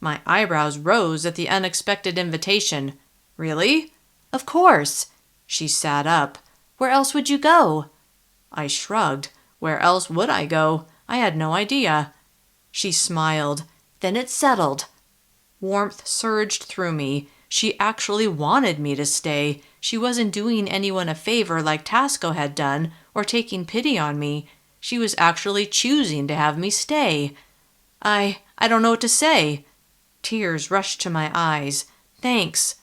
My eyebrows rose at the unexpected invitation. "Really?" "Of course." She sat up. "Where else would you go?" I shrugged. Where else would I go? I had no idea. She smiled. "Then it's settled." Warmth surged through me. She actually wanted me to stay. She wasn't doing anyone a favor like Tasco had done or taking pity on me. She was actually choosing to have me stay. I don't know what to say." Tears rushed to my eyes. "Thanks."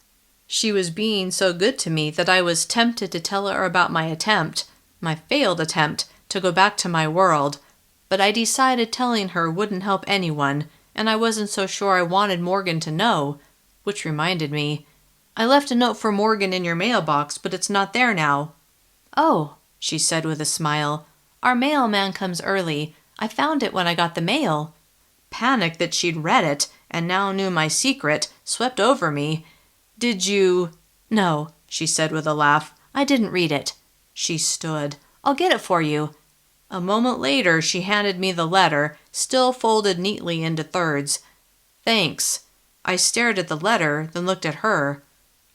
She was being so good to me that I was tempted to tell her about my failed attempt, to go back to my world. But I decided telling her wouldn't help anyone, and I wasn't so sure I wanted Morgan to know. Which reminded me, I left a note for Morgan in your mailbox, but it's not there now. "Oh," she said with a smile. "Our mailman comes early. I found it when I got the mail." Panic that she'd read it, and now knew my secret, swept over me. "Did you—" "No," she said with a laugh. "I didn't read it." She stood. "I'll get it for you." A moment later, she handed me the letter, still folded neatly into thirds. "Thanks." I stared at the letter, then looked at her.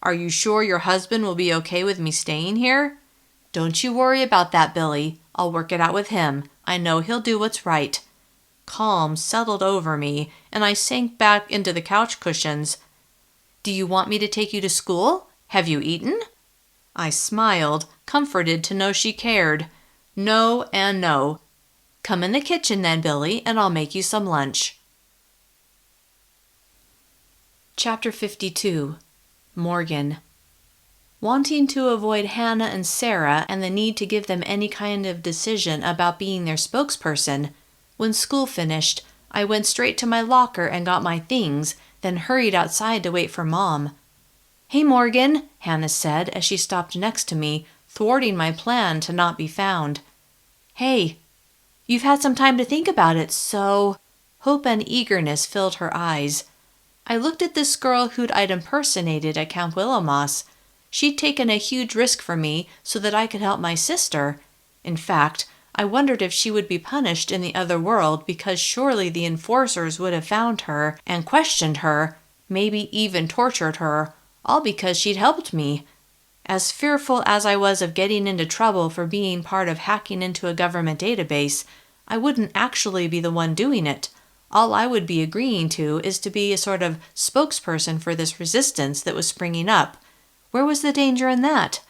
"Are you sure your husband will be okay with me staying here?" "Don't you worry about that, Billy. I'll work it out with him. I know he'll do what's right." Calm settled over me, and I sank back into the couch cushions. "Do you want me to take you to school? Have you eaten?" I smiled, comforted to know she cared. No and no. "Come in the kitchen then, Billy, and I'll make you some lunch." Chapter 52. Morgan. Wanting to avoid Hannah and Sarah and the need to give them any kind of decision about being their spokesperson, when school finished, I went straight to my locker and got my things, then hurried outside to wait for Mom. "Hey, Morgan," Hannah said as she stopped next to me, thwarting my plan to not be found. "Hey, you've had some time to think about it, so—" Hope and eagerness filled her eyes. I looked at this girl I'd impersonated at Camp Willowmoss. She'd taken a huge risk for me so that I could help my sister. In fact, I wondered if she would be punished in the other world because surely the enforcers would have found her and questioned her, maybe even tortured her, all because she'd helped me. As fearful as I was of getting into trouble for being part of hacking into a government database, I wouldn't actually be the one doing it. All I would be agreeing to is to be a sort of spokesperson for this resistance that was springing up. Where was the danger in that?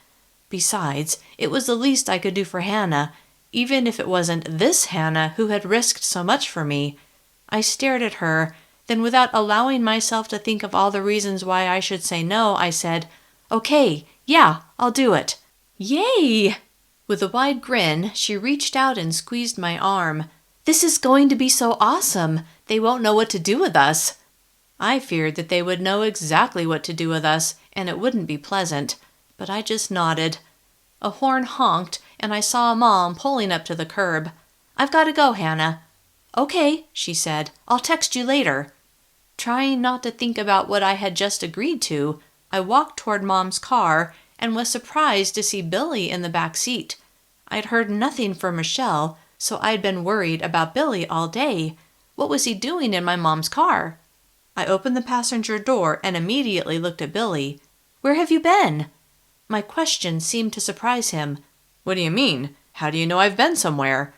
Besides, it was the least I could do for Hannah, even if it wasn't this Hannah who had risked so much for me. I stared at her, then without allowing myself to think of all the reasons why I should say no, I said, "Okay, yeah, I'll do it." "Yay!" With a wide grin, she reached out and squeezed my arm. "This is going to be so awesome. They won't know what to do with us." I feared that they would know exactly what to do with us, and it wouldn't be pleasant, but I just nodded. A horn honked, and I saw Mom pulling up to the curb. "I've got to go, Hannah." "Okay," she said. "I'll text you later." Trying not to think about what I had just agreed to, I walked toward Mom's car and was surprised to see Billy in the back seat. I'd heard nothing from Michelle, so I'd been worried about Billy all day. What was he doing in my mom's car? I opened the passenger door and immediately looked at Billy. "Where have you been?" My question seemed to surprise him. "What do you mean? How do you know I've been somewhere?"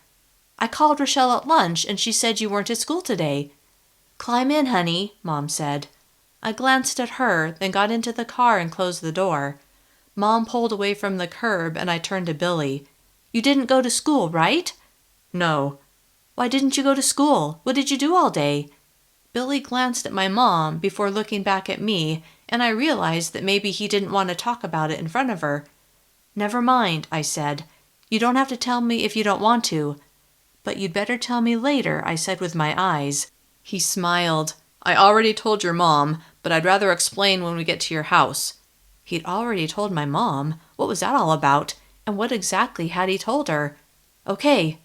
"I called Rochelle at lunch and she said you weren't at school today." "Climb in, honey," Mom said. I glanced at her, then got into the car and closed the door. Mom pulled away from the curb and I turned to Billy. "You didn't go to school, right?" "No." "Why didn't you go to school? What did you do all day?" Billy glanced at my mom before looking back at me, and I realized that maybe he didn't want to talk about it in front of her. "Never mind," I said. "You don't have to tell me if you don't want to." "But you'd better tell me later," I said with my eyes. He smiled. "I already told your mom, but I'd rather explain when we get to your house." He'd already told my mom? What was that all about? And what exactly had he told her? "Okay."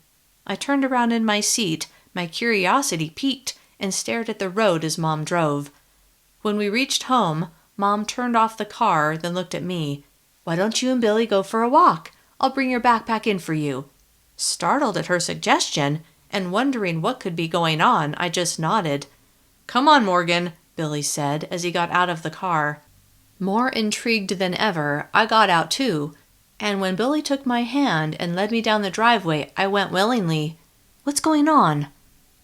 I turned around in my seat, my curiosity piqued, and stared at the road as Mom drove. When we reached home, Mom turned off the car, then looked at me. "Why don't you and Billy go for a walk? I'll bring your backpack in for you." Startled at her suggestion, and wondering what could be going on, I just nodded. "Come on, Morgan," Billy said as he got out of the car. More intrigued than ever, I got out too, and when Billy took my hand and led me down the driveway, I went willingly. "What's going on?"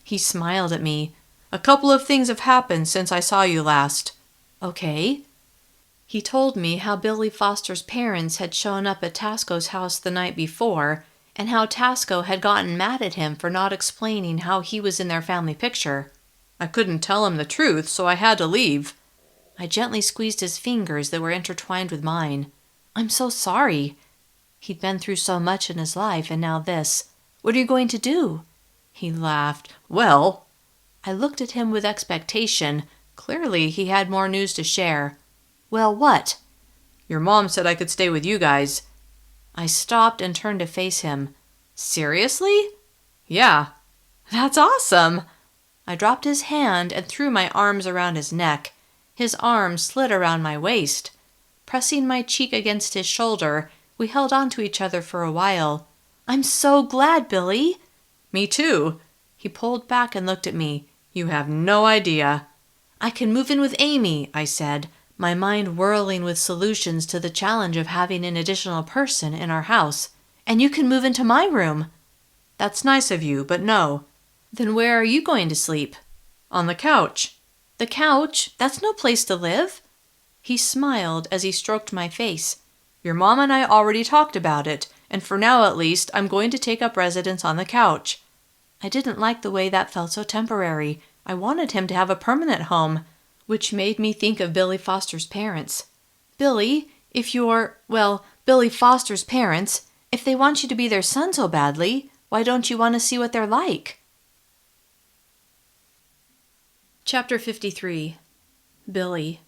He smiled at me. "A couple of things have happened since I saw you last." "Okay." He told me how Billy Foster's parents had shown up at Tasco's house the night before, and how Tasco had gotten mad at him for not explaining how he was in their family picture. "I couldn't tell him the truth, so I had to leave." I gently squeezed his fingers that were intertwined with mine. "I'm so sorry." He'd been through so much in his life, and now this. "What are you going to do?" He laughed. "Well..." I looked at him with expectation. Clearly, he had more news to share. "Well, what?" "Your mom said I could stay with you guys." I stopped and turned to face him. "Seriously?" "Yeah." "That's awesome." I dropped his hand and threw my arms around his neck. His arm slid around my waist. Pressing my cheek against his shoulder, we held on to each other for a while. "I'm so glad, Billy." "Me too." He pulled back and looked at me. "You have no idea." "I can move in with Amy," I said, my mind whirling with solutions to the challenge of having an additional person in our house. "And you can move into my room." "That's nice of you, but no." "Then where are you going to sleep?" "On the couch." "The couch? That's no place to live." He smiled as he stroked my face. "Your mom and I already talked about it, and for now at least, I'm going to take up residence on the couch." I didn't like the way that felt so temporary. I wanted him to have a permanent home. which made me think of Billy Foster's parents. Billy, Billy Foster's parents, if they want you to be their son so badly, why don't you want to see what they're like? Chapter 53. Billy.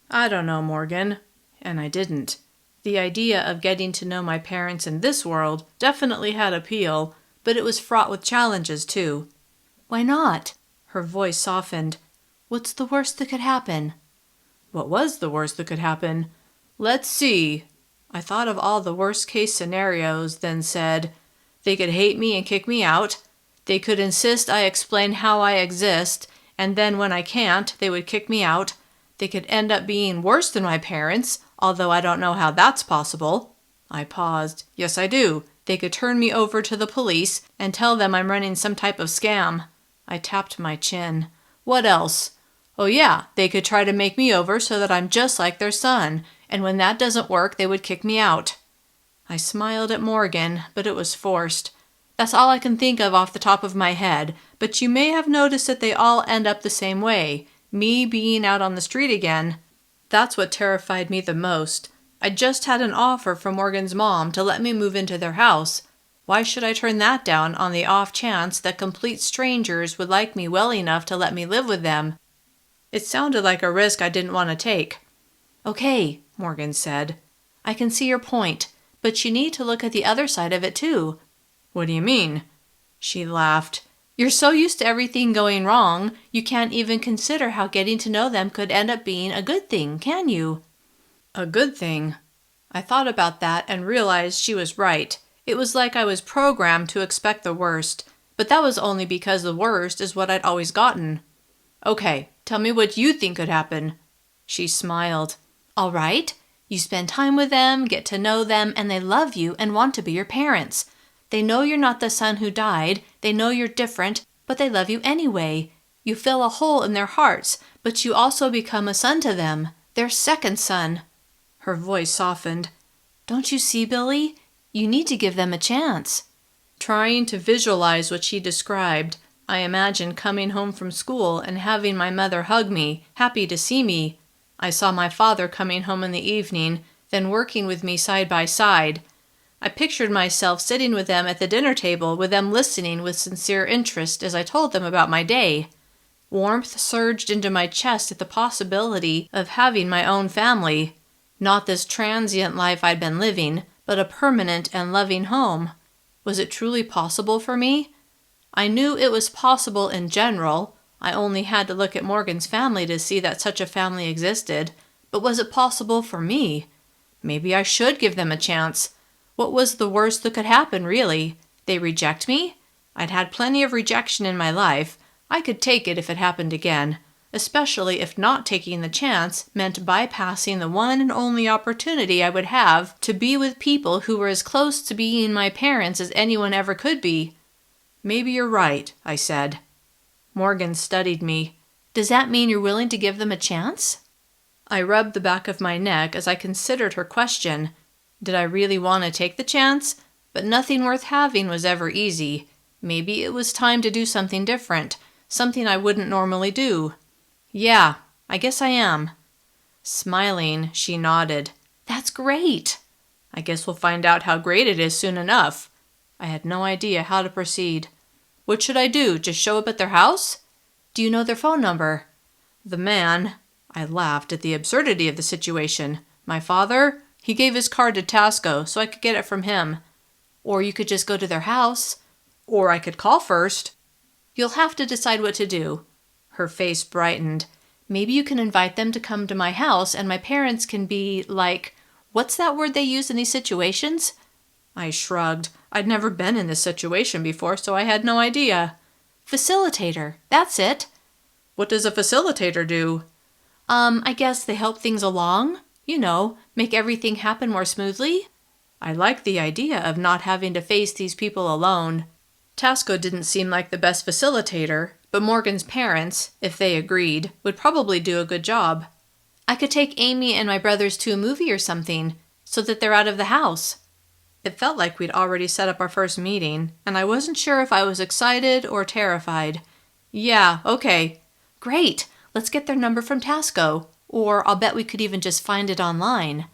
I don't know, Morgan. And I didn't. The idea of getting to know my parents in this world definitely had appeal, but it was fraught with challenges too. Why not? Her voice softened. What's the worst that could happen? What was the worst that could happen? Let's see. I thought of all the worst-case scenarios, then said, they could hate me and kick me out. They could insist I explain how I exist, and then when I can't, they would kick me out. They could end up being worse than my parents, although I don't know how that's possible. I paused. Yes, I do. They could turn me over to the police and tell them I'm running some type of scam. I tapped my chin. What else? Oh yeah, they could try to make me over so that I'm just like their son, and when that doesn't work, they would kick me out. I smiled at Morgan, but it was forced. That's all I can think of off the top of my head, but you may have noticed that they all end up the same way, me being out on the street again. That's what terrified me the most. I just had an offer from Morgan's mom to let me move into their house. Why should I turn that down on the off chance that complete strangers would like me well enough to let me live with them? It sounded like a risk I didn't want to take. Okay, Morgan said. I can see your point, but you need to look at the other side of it too. What do you mean? She laughed. You're so used to everything going wrong, you can't even consider how getting to know them could end up being a good thing, can you? A good thing? I thought about that and realized she was right. It was like I was programmed to expect the worst, but that was only because the worst is what I'd always gotten. Okay, tell me what you think could happen. She smiled. All right. You spend time with them, get to know them, and they love you and want to be your parents. They know you're not the son who died, they know you're different, but they love you anyway. You fill a hole in their hearts, but you also become a son to them, their second son. Her voice softened. Don't you see, Billy? You need to give them a chance. Trying to visualize what she described, I imagined coming home from school and having my mother hug me, happy to see me. I saw my father coming home in the evening, then working with me side by side. I pictured myself sitting with them at the dinner table, with them listening with sincere interest as I told them about my day. Warmth surged into my chest at the possibility of having my own family. Not this transient life I'd been living, but a permanent and loving home. Was it truly possible for me? I knew it was possible in general. I only had to look at Morgan's family to see that such a family existed. But was it possible for me? Maybe I should give them a chance. What was the worst that could happen, really? They reject me? I'd had plenty of rejection in my life. I could take it if it happened again, especially if not taking the chance meant bypassing the one and only opportunity I would have to be with people who were as close to being my parents as anyone ever could be. Maybe you're right, I said. Morgan studied me. Does that mean you're willing to give them a chance? I rubbed the back of my neck as I considered her question. Did I really want to take the chance? But nothing worth having was ever easy. Maybe it was time to do something different, something I wouldn't normally do. Yeah, I guess I am. Smiling, she nodded. That's great. I guess we'll find out how great it is soon enough. I had no idea how to proceed. What should I do? Just show up at their house? Do you know their phone number? The man, I laughed at the absurdity of the situation. My father? He gave his card to Tasco, so I could get it from him. Or you could just go to their house. Or I could call first. You'll have to decide what to do. Her face brightened. Maybe you can invite them to come to my house and my parents can be like, what's that word they use in these situations? I shrugged. I'd never been in this situation before, so I had no idea. Facilitator, that's it. What does a facilitator do? I guess they help things along. You know, make everything happen more smoothly. I like the idea of not having to face these people alone. Tasco didn't seem like the best facilitator, but Morgan's parents, if they agreed, would probably do a good job. I could take Amy and my brothers to a movie or something, so that they're out of the house. It felt like we'd already set up our first meeting, and I wasn't sure if I was excited or terrified. Yeah, okay. Great. Let's get their number from Tasco, or I'll bet we could even just find it online.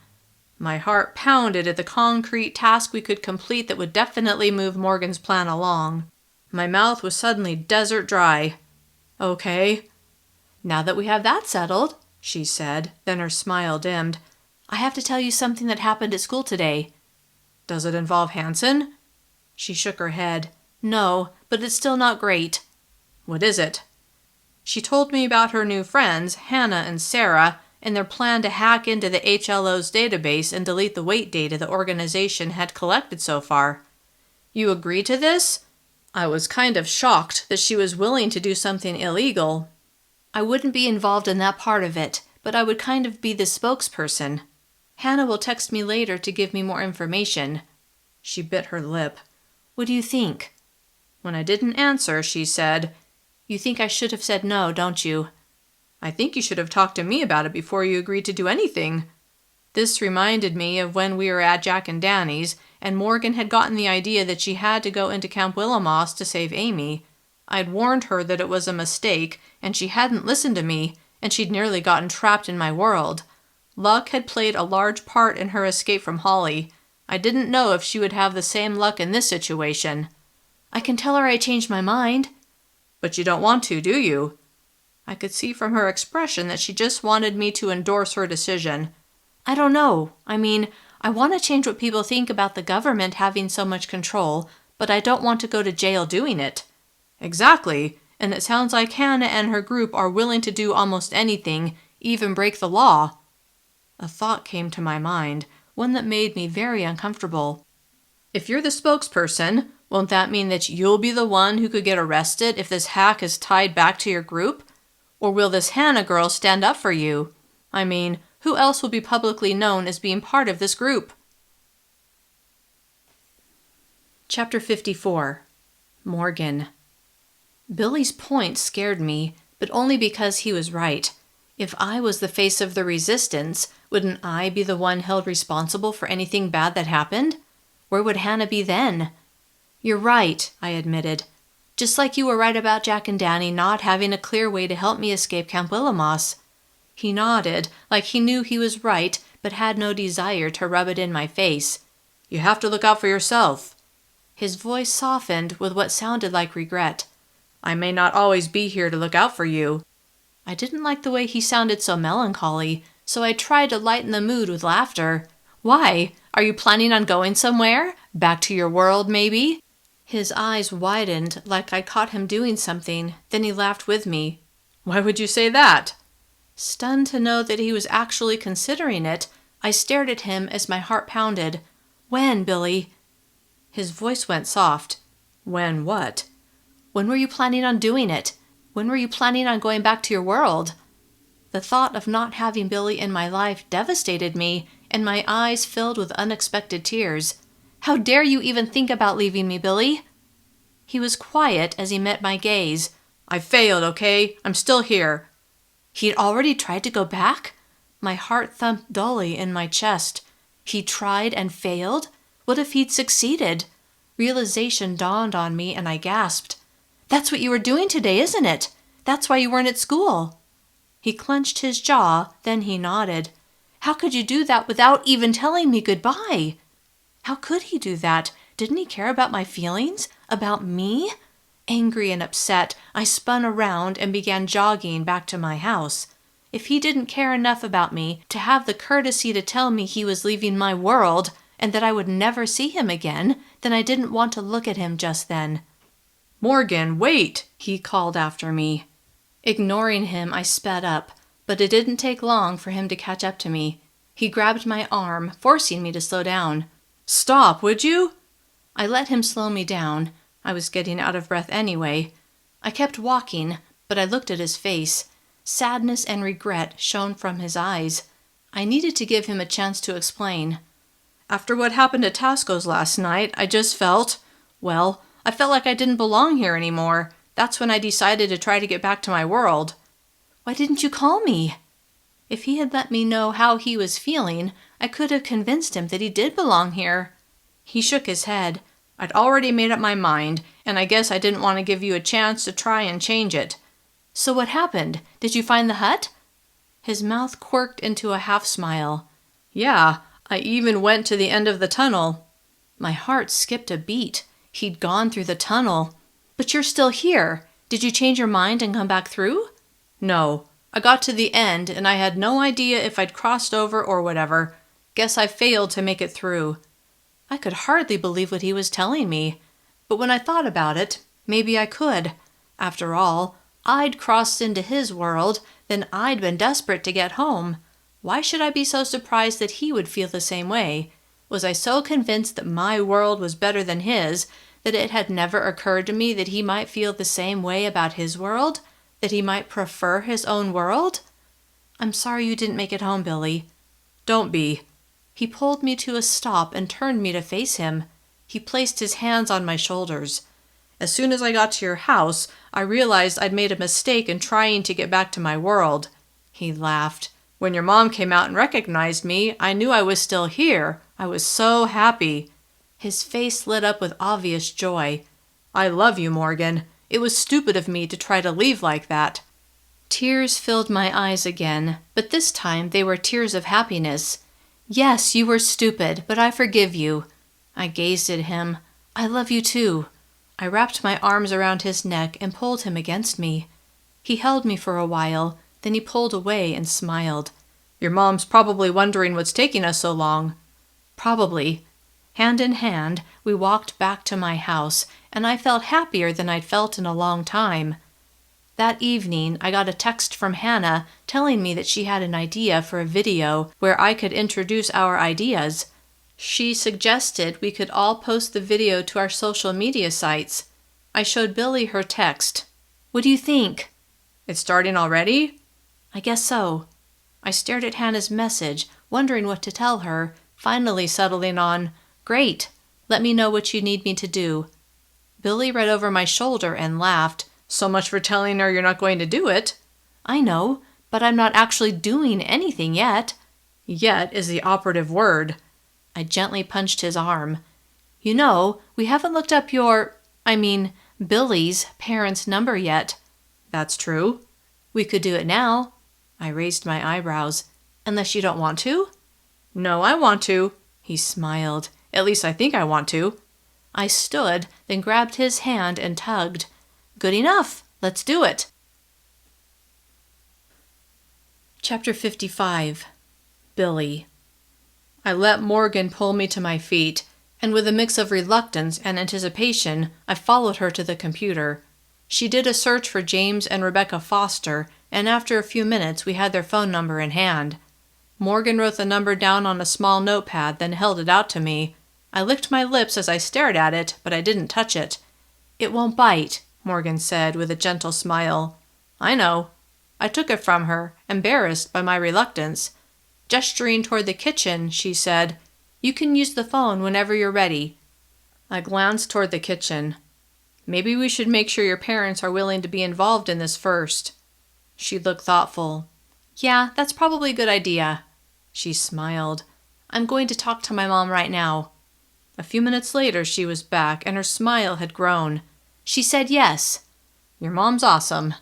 My heart pounded at the concrete task we could complete that would definitely move Morgan's plan along. My mouth was suddenly desert dry. Okay. Now that we have that settled, she said, then her smile dimmed, I have to tell you something that happened at school today. Does it involve Hanson? She shook her head. No, but it's still not great. What is it? She told me about her new friends, Hannah and Sarah, and their plan to hack into the HLO's database and delete the weight data the organization had collected so far. You agree to this? I was kind of shocked that she was willing to do something illegal. I wouldn't be involved in that part of it, but I would kind of be the spokesperson. Hannah will text me later to give me more information. She bit her lip. What do you think? When I didn't answer, she said, You think I should have said no, don't you? I think you should have talked to me about it before you agreed to do anything. This reminded me of when we were at Jack and Danny's, and Morgan had gotten the idea that she had to go into Camp Willamoss to save Amy. I'd warned her that it was a mistake, and she hadn't listened to me, and she'd nearly gotten trapped in my world. Luck had played a large part in her escape from Holly. I didn't know if she would have the same luck in this situation. I can tell her I changed my mind. But you don't want to, do you? I could see from her expression that she just wanted me to endorse her decision. I don't know. I mean, I want to change what people think about the government having so much control, but I don't want to go to jail doing it. Exactly, and it sounds like Hannah and her group are willing to do almost anything, even break the law. A thought came to my mind, one that made me very uncomfortable. If you're the spokesperson, won't that mean that you'll be the one who could get arrested if this hack is tied back to your group? Or will this Hannah girl stand up for you? I mean, who else will be publicly known as being part of this group? Chapter 54. Morgan. Billy's point scared me, but only because he was right. If I was the face of the resistance, wouldn't I be the one held responsible for anything bad that happened? Where would Hannah be then? You're right, I admitted. Just like you were right about Jack and Danny not having a clear way to help me escape Camp Willamoss. He nodded, like he knew he was right, but had no desire to rub it in my face. You have to look out for yourself. His voice softened with what sounded like regret. I may not always be here to look out for you. I didn't like the way he sounded so melancholy, so I tried to lighten the mood with laughter. Why? Are you planning on going somewhere? Back to your world, maybe? His eyes widened like I caught him doing something, then he laughed with me. Why would you say that? Stunned to know that he was actually considering it, I stared at him as my heart pounded. When, Billy? His voice went soft. When what? When were you planning on doing it? When were you planning on going back to your world? The thought of not having Billy in my life devastated me, and my eyes filled with unexpected tears. How dare you even think about leaving me, Billy? He was quiet as he met my gaze. I failed, okay? I'm still here. He'd already tried to go back? My heart thumped dully in my chest. He tried and failed? What if he'd succeeded? Realization dawned on me and I gasped. That's what you were doing today, isn't it? That's why you weren't at school. He clenched his jaw, then he nodded. How could you do that without even telling me goodbye? How could he do that? Didn't he care about my feelings? About me? Angry and upset, I spun around and began jogging back to my house. If he didn't care enough about me to have the courtesy to tell me he was leaving my world and that I would never see him again, then I didn't want to look at him just then. Morgan, wait, he called after me. Ignoring him, I sped up, but it didn't take long for him to catch up to me. He grabbed my arm, forcing me to slow down. Stop, would you? I let him slow me down. I was getting out of breath anyway. I kept walking, but I looked at his face. Sadness and regret shone from his eyes. I needed to give him a chance to explain. After what happened at Tasco's last night, I just felt, I felt like I didn't belong here anymore. That's when I decided to try to get back to my world. Why didn't you call me? If he had let me know how he was feeling, I could have convinced him that he did belong here. He shook his head. I'd already made up my mind, and I guess I didn't want to give you a chance to try and change it. So what happened? Did you find the hut? His mouth quirked into a half-smile. Yeah, I even went to the end of the tunnel. My heart skipped a beat. He'd gone through the tunnel. But you're still here. Did you change your mind and come back through? No. I got to the end, and I had no idea if I'd crossed over or whatever. Guess I failed to make it through. I could hardly believe what he was telling me. But when I thought about it, maybe I could. After all, I'd crossed into his world, then I'd been desperate to get home. Why should I be so surprised that he would feel the same way? Was I so convinced that my world was better than his, that it had never occurred to me that he might feel the same way about his world? That he might prefer his own world? I'm sorry you didn't make it home, Billy. Don't be. He pulled me to a stop and turned me to face him. He placed his hands on my shoulders. As soon as I got to your house, I realized I'd made a mistake in trying to get back to my world. He laughed. When your mom came out and recognized me, I knew I was still here. I was so happy. His face lit up with obvious joy. I love you, Morgan. It was stupid of me to try to leave like that. Tears filled my eyes again, but this time they were tears of happiness. Yes, you were stupid, but I forgive you. I gazed at him. I love you too. I wrapped my arms around his neck and pulled him against me. He held me for a while, then he pulled away and smiled. Your mom's probably wondering what's taking us so long. Probably. Hand in hand, we walked back to my house, and I felt happier than I'd felt in a long time. That evening, I got a text from Hannah telling me that she had an idea for a video where I could introduce our ideas. She suggested we could all post the video to our social media sites. I showed Billy her text. What do you think? It's starting already? I guess so. I stared at Hannah's message, wondering what to tell her, finally settling on, Great. Let me know what you need me to do. Billy read over my shoulder and laughed. So much for telling her you're not going to do it. I know, but I'm not actually doing anything yet. Yet is the operative word. I gently punched his arm. You know, we haven't looked up Billy's parents' number yet. That's true. We could do it now. I raised my eyebrows. Unless you don't want to? No, I want to. He smiled. At least I think I want to. I stood, then grabbed his hand and tugged. Good enough. Let's do it. Chapter 55. Billy. I let Morgan pull me to my feet, and with a mix of reluctance and anticipation, I followed her to the computer. She did a search for James and Rebecca Foster, and after a few minutes we had their phone number in hand. Morgan wrote the number down on a small notepad, then held it out to me. I licked my lips as I stared at it, but I didn't touch it. It won't bite, Morgan said with a gentle smile. I know. I took it from her, embarrassed by my reluctance. Gesturing toward the kitchen, she said, You can use the phone whenever you're ready. I glanced toward the kitchen. Maybe we should make sure your parents are willing to be involved in this first. She looked thoughtful. Yeah, that's probably a good idea. She smiled. I'm going to talk to my mom right now. A few minutes later, she was back, and her smile had grown. She said yes. Your mom's awesome.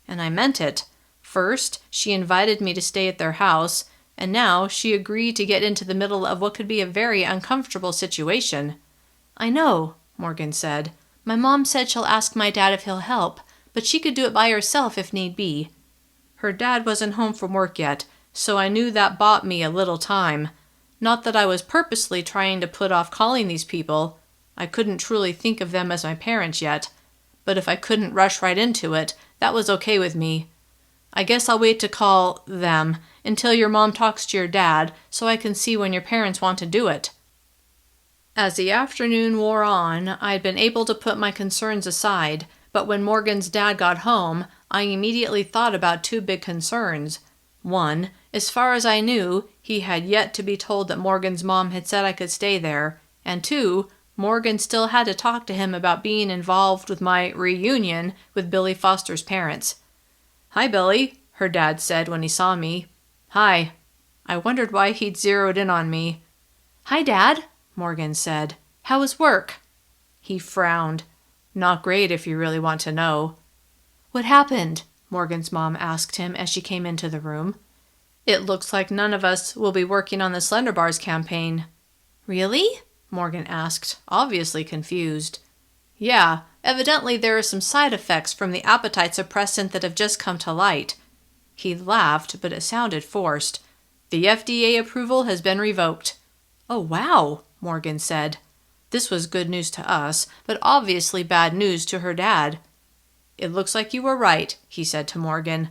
And I meant it. First, she invited me to stay at their house, and now she agreed to get into the middle of what could be a very uncomfortable situation. I know, Morgan said. My mom said she'll ask my dad if he'll help, but she could do it by herself if need be. Her dad wasn't home from work yet, so I knew that bought me a little time. Not that I was purposely trying to put off calling these people. I couldn't truly think of them as my parents yet. But if I couldn't rush right into it, that was okay with me. I guess I'll wait to call them until your mom talks to your dad so I can see when your parents want to do it. As the afternoon wore on, I had been able to put my concerns aside, but when Morgan's dad got home, I immediately thought about two big concerns. One, as far as I knew, he had yet to be told that Morgan's mom had said I could stay there, and two, Morgan still had to talk to him about being involved with my reunion with Billy Foster's parents. Hi, Billy, her dad said when he saw me. Hi. I wondered why he'd zeroed in on me. Hi, Dad, Morgan said. How was work? He frowned. Not great if you really want to know. What happened? Morgan's mom asked him as she came into the room. It looks like none of us will be working on the Slender Bars campaign. Really? Morgan asked, obviously confused. Yeah, evidently there are some side effects from the appetite suppressant that have just come to light. He laughed, but it sounded forced. The FDA approval has been revoked. Oh, wow, Morgan said. This was good news to us, but obviously bad news to her dad. It looks like you were right, he said to Morgan.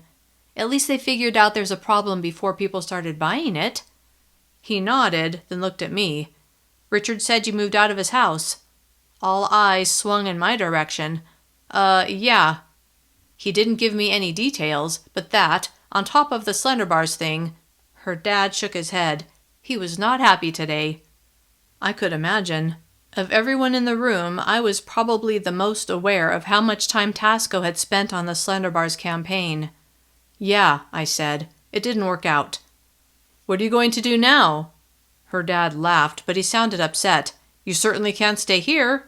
At least they figured out there's a problem before people started buying it. He nodded, then looked at me. Richard said you moved out of his house. All eyes swung in my direction. Yeah. He didn't give me any details, but that, on top of the Slender Bars thing, her dad shook his head. He was not happy today. I could imagine. Of everyone in the room, I was probably the most aware of how much time Tasco had spent on the Slender Bars campaign. Yeah, I said. It didn't work out. What are you going to do now? Her dad laughed, but he sounded upset. You certainly can't stay here.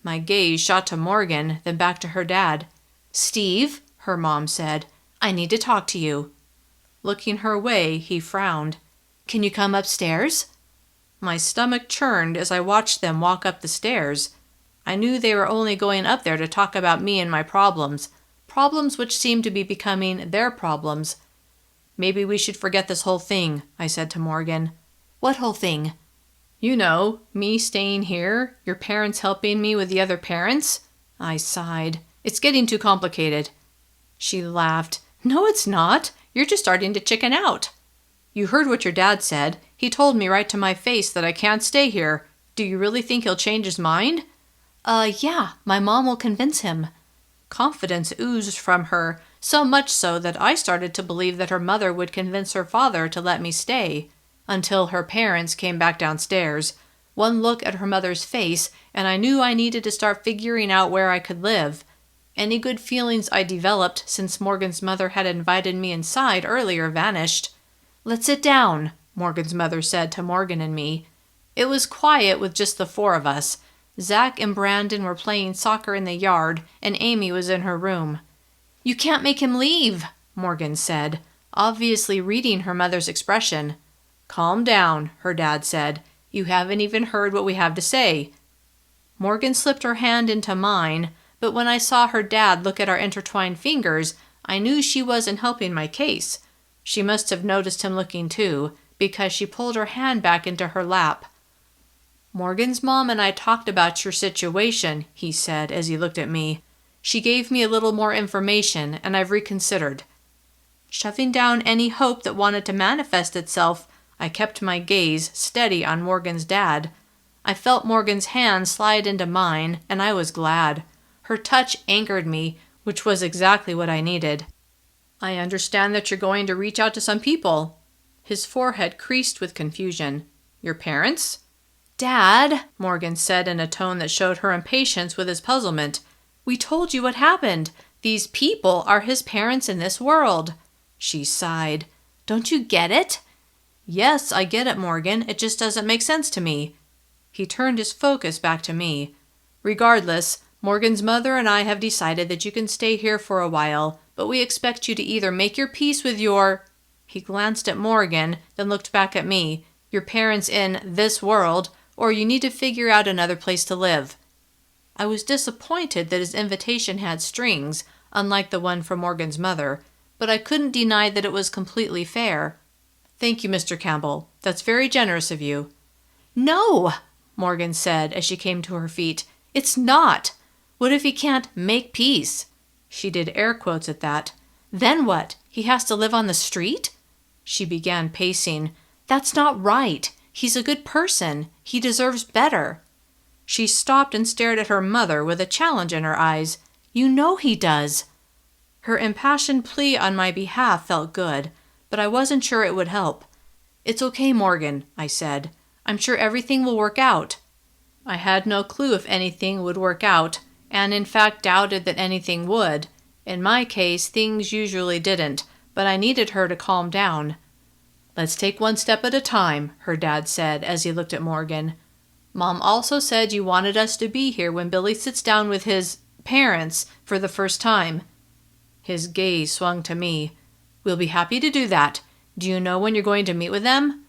My gaze shot to Morgan, then back to her dad. Steve, her mom said, I need to talk to you. Looking her way, he frowned. Can you come upstairs? My stomach churned as I watched them walk up the stairs. I knew they were only going up there to talk about me and my problems which seemed to be becoming their problems. Maybe we should forget this whole thing, I said to Morgan. What whole thing? You know, me staying here, your parents helping me with the other parents. I sighed. It's getting too complicated. She laughed. No, it's not. You're just starting to chicken out. You heard what your dad said. He told me right to my face that I can't stay here. Do you really think he'll change his mind? Yeah, my mom will convince him. Confidence oozed from her, so much so that I started to believe that her mother would convince her father to let me stay. Until her parents came back downstairs. One look at her mother's face, and I knew I needed to start figuring out where I could live. Any good feelings I developed since Morgan's mother had invited me inside earlier vanished. Let's sit down, Morgan's mother said to Morgan and me. It was quiet with just the four of us. Zach and Brandon were playing soccer in the yard, and Amy was in her room. You can't make him leave, Morgan said, obviously reading her mother's expression. Calm down, her dad said. You haven't even heard what we have to say. Morgan slipped her hand into mine, but when I saw her dad look at our intertwined fingers, I knew she wasn't helping my case. She must have noticed him looking too, because she pulled her hand back into her lap. Morgan's mom and I talked about your situation, he said as he looked at me. She gave me a little more information, and I've reconsidered. Shoving down any hope that wanted to manifest itself, I kept my gaze steady on Morgan's dad. I felt Morgan's hand slide into mine, and I was glad. Her touch anchored me, which was exactly what I needed. I understand that you're going to reach out to some people. His forehead creased with confusion. Your parents? Dad, Morgan said in a tone that showed her impatience with his puzzlement. We told you what happened. These people are his parents in this world. She sighed. Don't you get it? Yes, I get it, Morgan. It just doesn't make sense to me. He turned his focus back to me. Regardless, Morgan's mother and I have decided that you can stay here for a while, but we expect you to either make your peace with your... He glanced at Morgan, then looked back at me. Your parents in this world, or you need to figure out another place to live. I was disappointed that his invitation had strings, unlike the one from Morgan's mother, but I couldn't deny that it was completely fair. Thank you, Mr. Campbell. That's very generous of you. No, Morgan said as she came to her feet. It's not. What if he can't make peace? She did air quotes at that. Then what? He has to live on the street? She began pacing. That's not right. He's a good person. He deserves better. She stopped and stared at her mother with a challenge in her eyes. You know he does. Her impassioned plea on my behalf felt good, but I wasn't sure it would help. It's okay, Morgan, I said. I'm sure everything will work out. I had no clue if anything would work out, and in fact doubted that anything would. In my case, things usually didn't, but I needed her to calm down. Let's take one step at a time, her dad said as he looked at Morgan. Mom also said you wanted us to be here when Billy sits down with his parents for the first time. His gaze swung to me. "We'll be happy to do that. Do you know when you're going to meet with them?"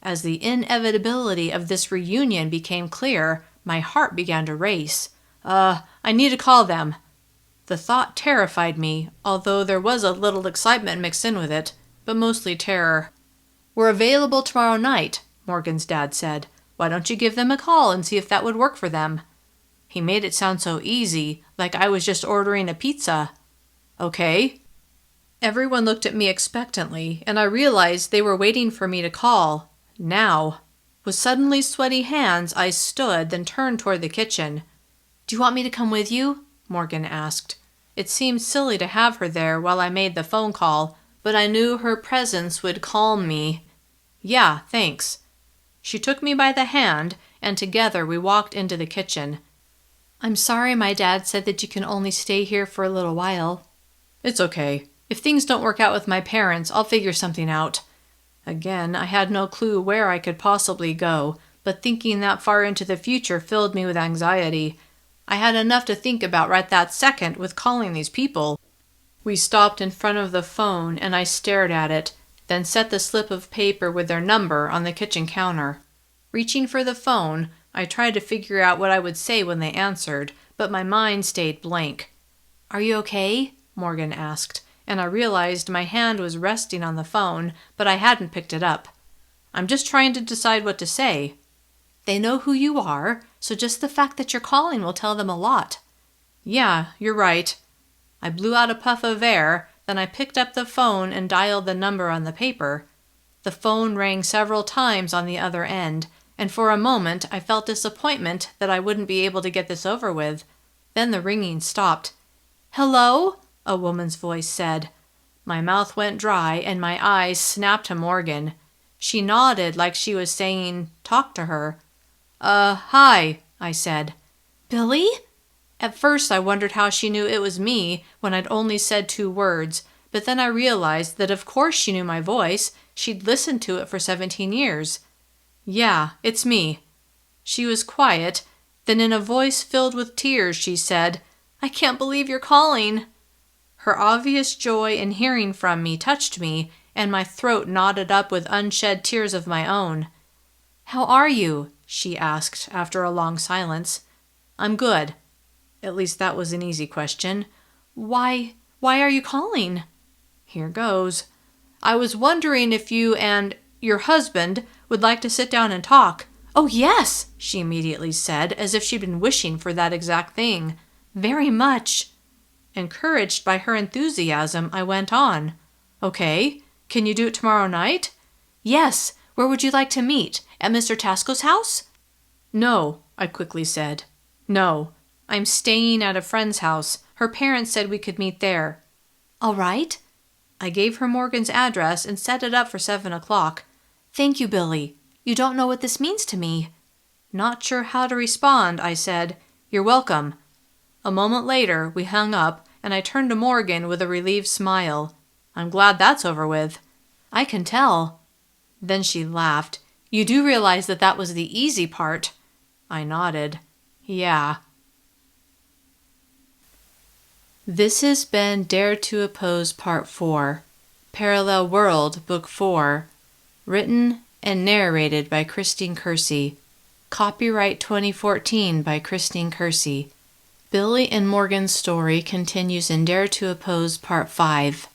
As the inevitability of this reunion became clear, my heart began to race. I need to call them." The thought terrified me, although there was a little excitement mixed in with it, but mostly terror. "We're available tomorrow night," Morgan's dad said. "Why don't you give them a call and see if that would work for them?" He made it sound so easy, like I was just ordering a pizza. "Okay." Everyone looked at me expectantly, and I realized they were waiting for me to call. Now. With suddenly sweaty hands, I stood, then turned toward the kitchen. "Do you want me to come with you?" Morgan asked. It seemed silly to have her there while I made the phone call, but I knew her presence would calm me. "Yeah, thanks." She took me by the hand, and together we walked into the kitchen. "I'm sorry my dad said that you can only stay here for a little while." "It's okay. If things don't work out with my parents, I'll figure something out." Again, I had no clue where I could possibly go, but thinking that far into the future filled me with anxiety. I had enough to think about right that second with calling these people. We stopped in front of the phone, and I stared at it, then set the slip of paper with their number on the kitchen counter. Reaching for the phone, I tried to figure out what I would say when they answered, but my mind stayed blank. "Are you okay?" Morgan asked, and I realized my hand was resting on the phone, but I hadn't picked it up. "I'm just trying to decide what to say." "They know who you are, so just the fact that you're calling will tell them a lot." "Yeah, you're right." I blew out a puff of air, then I picked up the phone and dialed the number on the paper. The phone rang several times on the other end, and for a moment I felt disappointment that I wouldn't be able to get this over with. Then the ringing stopped. "Hello?" a woman's voice said. My mouth went dry and my eyes snapped to Morgan. She nodded like she was saying, "Talk to her." Hi," I said. "Billy?" At first I wondered how she knew it was me when I'd only said 2 words, but then I realized that of course she knew my voice. She'd listened to it for 17 years. "Yeah, it's me." She was quiet. Then in a voice filled with tears, she said, "I can't believe you're calling." Her obvious joy in hearing from me touched me, and my throat knotted up with unshed tears of my own. "How are you?" she asked after a long silence. "I'm good." At least that was an easy question. Why are you calling?" "Here goes. I was wondering if you and your husband would like to sit down and talk." "Oh, yes," she immediately said, as if she'd been wishing for that exact thing. "Very much." Encouraged by her enthusiasm, I went on. "Okay, can you do it tomorrow night?" "Yes. Where would you like to meet? At Mr. Tasco's house?" "No," I quickly said. "No. I'm staying at a friend's house. Her parents said we could meet there." "All right." I gave her Morgan's address and set it up for 7 o'clock. "Thank you, Billy. You don't know what this means to me." Not sure how to respond, I said, "You're welcome." A moment later, we hung up, and I turned to Morgan with a relieved smile. "I'm glad that's over with." "I can tell." Then she laughed. "You do realize that that was the easy part?" I nodded. "Yeah." This has been Dare to Oppose Part 4, Parallel World, Book 4, written and narrated by Christine Kersey. Copyright 2014 by Christine Kersey. Billy and Morgan's story continues in Dare to Oppose Part 5.